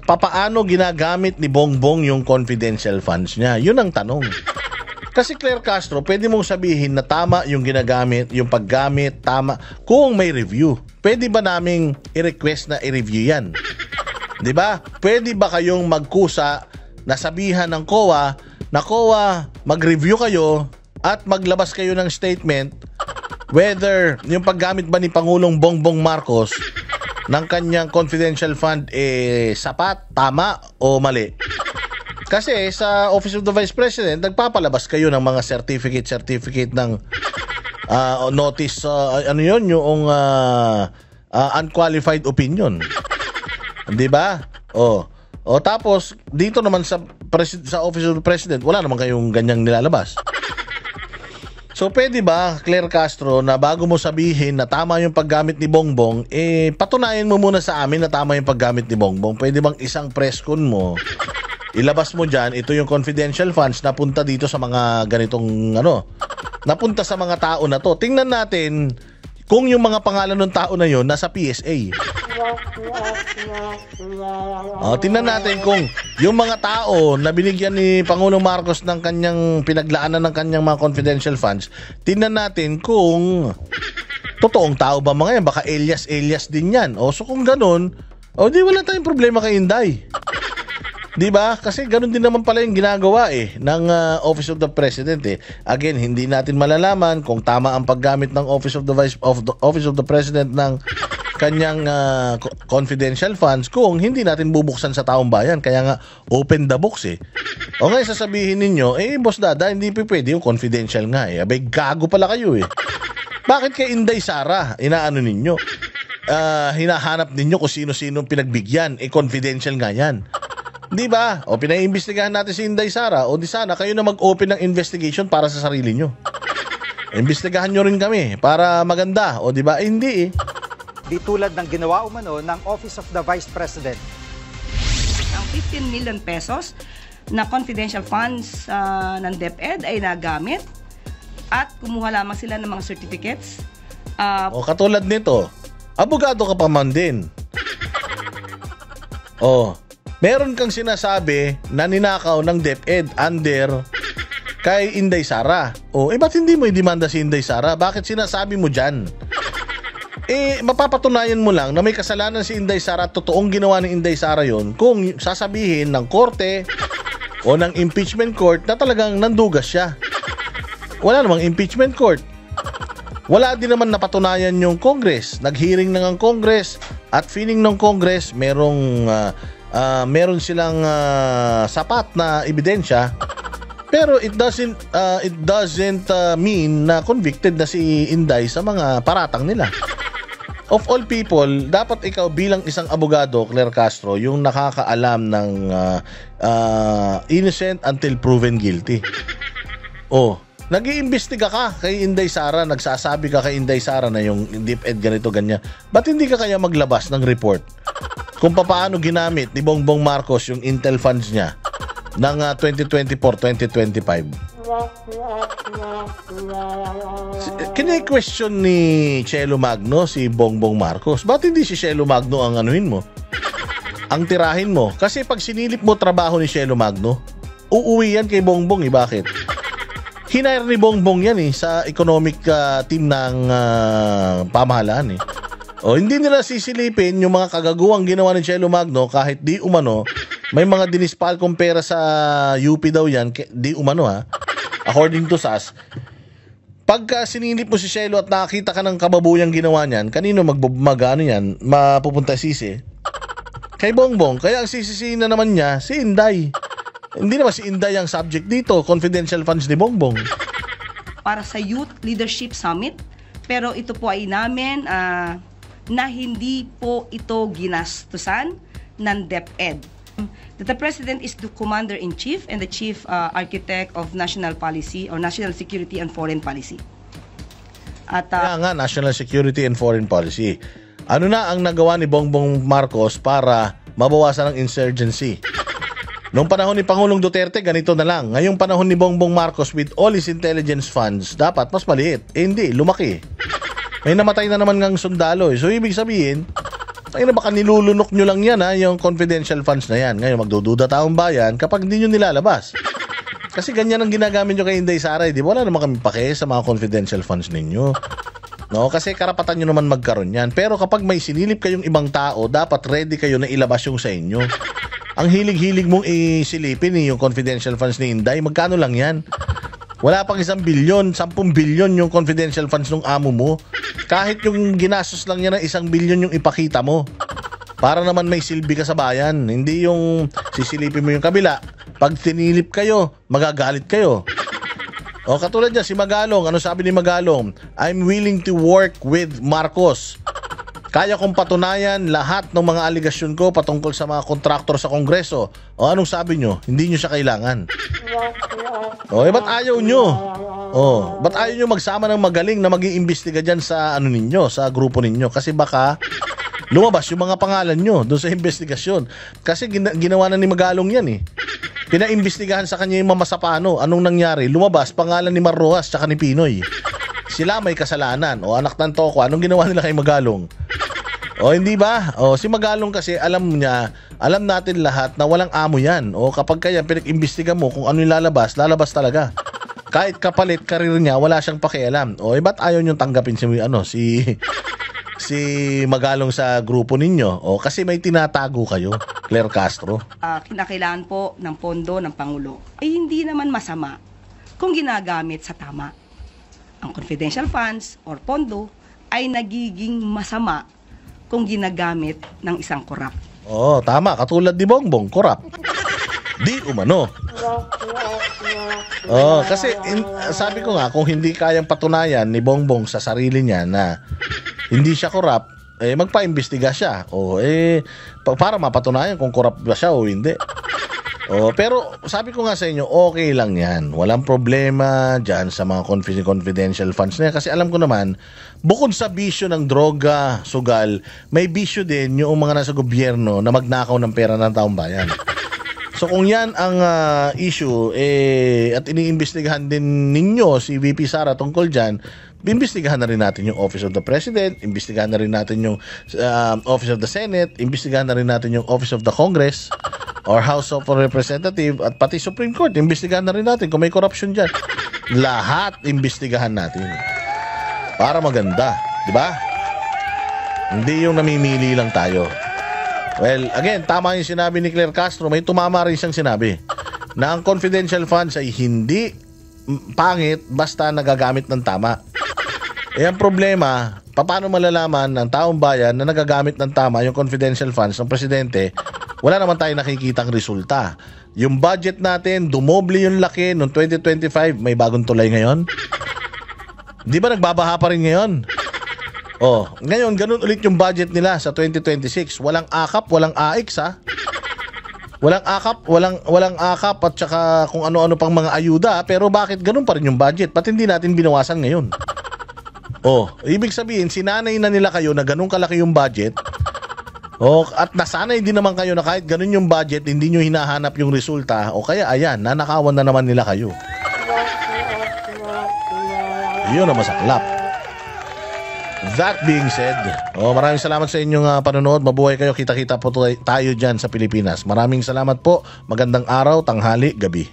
Papaano ginagamit ni Bongbong yung confidential funds niya? Yun ang tanong. Kasi Claire Castro, pwede mong sabihin na tama yung ginagamit, yung paggamit, tama. Kung may review, pwede ba naming i-request na i-review yan? Diba? Pwede ba kayong magkusa na sabihan ng COA na COA, mag-review kayo at maglabas kayo ng statement whether yung paggamit ba ni Pangulong Bongbong Marcos ng kanyang confidential fund sapat, tama o mali. Kasi sa Office of the Vice President, nagpapalabas kayo ng mga certificate ng notice, yung unqualified opinion. Di ba? Tapos dito naman sa sa Office of the President, wala naman kayong ganyang nilalabas. So pwede ba, Claire Castro, na bago mo sabihin na tama yung paggamit ni Bongbong, patunayan mo muna sa amin na tama yung paggamit ni Bongbong. Pwede bang isang press con mo, ilabas mo dyan, ito yung confidential funds na punta dito sa mga ganitong napunta sa mga tao na to. Tingnan natin kung yung mga pangalan ng tao na yon nasa PSA. Tingnan natin kung yung mga tao na binigyan ni Pangulong Marcos ng kanyang pinaglaanan ng kanyang mga confidential funds, tingnan natin kung totoong tao ba mga yan. Baka alias din yan. So kung ganun, di wala tayong problema kay Inday. Diba? Kasi ganun din naman pala yung ginagawa ng Office of the President. Again, hindi natin malalaman kung tama ang paggamit ng Office of the President ng kanyang confidential funds kung hindi natin bubuksan sa taong bayan. Kaya nga, open the box O ngayon sasabihin ninyo, Boss Dada, hindi pwede yung confidential nga Abay, gago pala kayo Bakit kay Inday Sara, inaano ninyo? Hinahanap ninyo kung sino-sino pinagbigyan. Confidential nga yan. Di ba? Pinaiimbestigahan natin si Inday Sara. Di sana kayo na mag-open ng investigation para sa sarili nyo. Imbestigahan nyo rin kami para maganda. Di ba? Hindi Di tulad ng ginawa umano ng Office of the Vice President. Ang 15 million pesos na confidential funds ng DepEd ay nagamit at kumuha lamang sila ng mga certificates. Katulad nito, abogado ka pa man din. Meron kang sinasabi na ninakaw ng DepEd under kay Inday Sara. Ba't hindi mo i-demanda si Inday Sara? Bakit sinasabi mo dyan? Mapapatunayan mo lang na may kasalanan si Inday Sara at totoong ginawa ni Inday Sara yon kung sasabihin ng korte o ng impeachment court na talagang nandugas siya. Wala namang impeachment court. Wala din naman napatunayan yung Congress. Nag-hearing na ng Congress at feeling ng Congress meron silang sapat na ebidensya, pero it doesn't mean na convicted na si Inday sa mga paratang nila. Of all people, dapat ikaw bilang isang abogado, Claire Castro, yung nakakaalam ng innocent until proven guilty. Nag-iimbestiga ka kay Inday Sara, nagsasabi ka kay Inday Sara na yung DepEd ganito ganyan. Ba't hindi ka kaya maglabas ng report kung paano ginamit ni Bongbong Marcos yung Intel funds niya ng 2024-2025? Kine-question ni Chelo Magno si Bongbong Marcos. Ba't hindi si Chelo Magno ang anuhin mo? Ang tirahin mo? Kasi pag sinilip mo trabaho ni Chelo Magno, uuwi yan kay Bongbong Bakit? Hinire ni Bongbong yan sa economic team ng pamahalaan hindi nila sisilipin yung mga kagaguwang ginawa ni Chelo Magno kahit di umano may mga dinispal kong pera sa UP daw yan, di umano according to SAS. Pagka sinilip mo si Chelo at nakakita ka ng kababuyang ginawa niyan, kanino mapupunta sisi? Kay Bongbong. Kaya ang sisisihin na naman niya si Inday. Hindi naman si Inday ang subject dito, confidential funds ni Bongbong. Para sa Youth Leadership Summit, pero ito po ay namin na hindi po ito ginastusan ng DepEd. That the President is the Commander-in-Chief and the Chief Architect of National Policy or National Security and Foreign Policy. At kaya nga, National Security and Foreign Policy. Ano na ang nagawa ni Bongbong Marcos para mabawasan ang insurgency? Noong panahon ni Pangulong Duterte, ganito na lang. Ngayong panahon ni Bongbong Marcos with all his intelligence funds, dapat mas maliit. Hindi, lumaki. May namatay na naman ng sundalo. So, ibig sabihin, baka nilulunok nyo lang yan yung confidential funds na yan. Ngayon, magdududa taong bayan kapag hindi nyo nilalabas. Kasi ganyan ang ginagamit nyo kay Inday Sara. Di ba? Wala naman kami pake sa mga confidential funds ninyo. Kasi karapatan nyo naman magkaroon yan. Pero kapag may sinilip kayong ibang tao, dapat ready kayo na ilabas yung sa inyo. Ang hilig-hilig mong isilipin yung confidential funds ni Inday, magkano lang yan? Wala pang 1 bilyon, 10 bilyon yung confidential funds ng amo mo. Kahit yung ginastos lang niya ng 1 bilyon yung ipakita mo. Para naman may silbi ka sa bayan. Hindi yung sisilipin mo yung kabila. Pag tinilip kayo, magagalit kayo. Katulad niya, si Magalong. Ano sabi ni Magalong? I'm willing to work with Marcos. Kaya kong patunayan lahat ng mga aligasyon ko patungkol sa mga kontraktor sa Kongreso. O anong sabi nyo? Hindi nyo siya kailangan. O ba't ayaw nyo? O ba't ayaw nyo magsama ng magaling na mag-iimbestiga dyan sa ano ninyo, sa grupo ninyo? Kasi baka lumabas yung mga pangalan nyo doon sa investigasyon. Kasi ginawa na ni Magalong yan eh. Pinaimbestigahan sa kanya yung Mamasapano. Anong nangyari? Lumabas pangalan ni Mar Rojas tsaka ni Pinoy. Sila may kasalanan. O anak ng toko, anong ginawa nila kay Magalong? O hindi ba? O si Magalong kasi alam natin lahat na walang amo yan. O kapag kaya pinag-imbestiga mo kung ano yung lalabas talaga. Kahit kapalit karir niya, wala siyang pakialam. O ba't ayaw niyong tanggapin si Magalong sa grupo ninyo? O kasi may tinatago kayo, Claire Castro. Kinakailangan po ng pondo ng Pangulo ay hindi naman masama kung ginagamit sa tama. Ang confidential funds or pondo ay nagiging masama kung ginagamit ng isang korap. Oo, tama. Katulad ni Bongbong, korap. Di umano. Kasi sabi ko nga, kung hindi kayang patunayan ni Bongbong sa sarili niya na hindi siya korap, magpa-imbestiga siya. Para mapatunayan kung korap ba siya o hindi. Pero sabi ko nga sa inyo, okay lang yan. Walang problema dyan sa mga confidential funds na yan. Kasi alam ko naman, bukod sa bisyo ng droga, sugal, may bisyo din yung mga nasa gobyerno na magnakaw ng pera ng taong bayan. So kung yan ang issue, at iniimbestigahan din ninyo si VP Sara tungkol dyan, imbestigahan na rin natin yung Office of the President, imbestigahan na rin natin yung Office of the Senate, imbestigahan na rin natin yung Office of the Congress, or House of Representative, at pati Supreme Court, imbestigahan na rin natin kung may corruption dyan. Lahat imbestigahan natin. Para maganda, di ba? Hindi yung namimili lang tayo. Well, again, tama yung sinabi ni Claire Castro, may tumama rin siyang sinabi na ang confidential funds ay hindi pangit basta nagagamit ng tama. Ang problema, paano malalaman ng taong bayan na nagagamit ng tama yung confidential funds ng presidente? Wala naman tayo nakikitang resulta. Yung budget natin, dumoble yung laki noong 2025, may bagong tulay ngayon. Di ba nagbabaha pa rin ngayon? Ngayon, ganun ulit yung budget nila sa 2026. Walang akap, walang AX ha. Walang akap at saka kung ano-ano pang mga ayuda, pero bakit ganun pa rin yung budget? Ba't hindi natin binawasan ngayon? Ibig sabihin, sinanay na nila kayo na ganun kalaki yung budget. At nasanay din naman kayo na kahit ganun yung budget, hindi nyo hinahanap yung resulta. Kaya ayan, nanakawan na naman nila kayo. Yun ang masaklap. That being said, maraming salamat sa inyong panonood. Mabuhay kayo, kita-kita po tayo dyan sa Pilipinas. Maraming salamat po. Magandang araw, tanghali, gabi.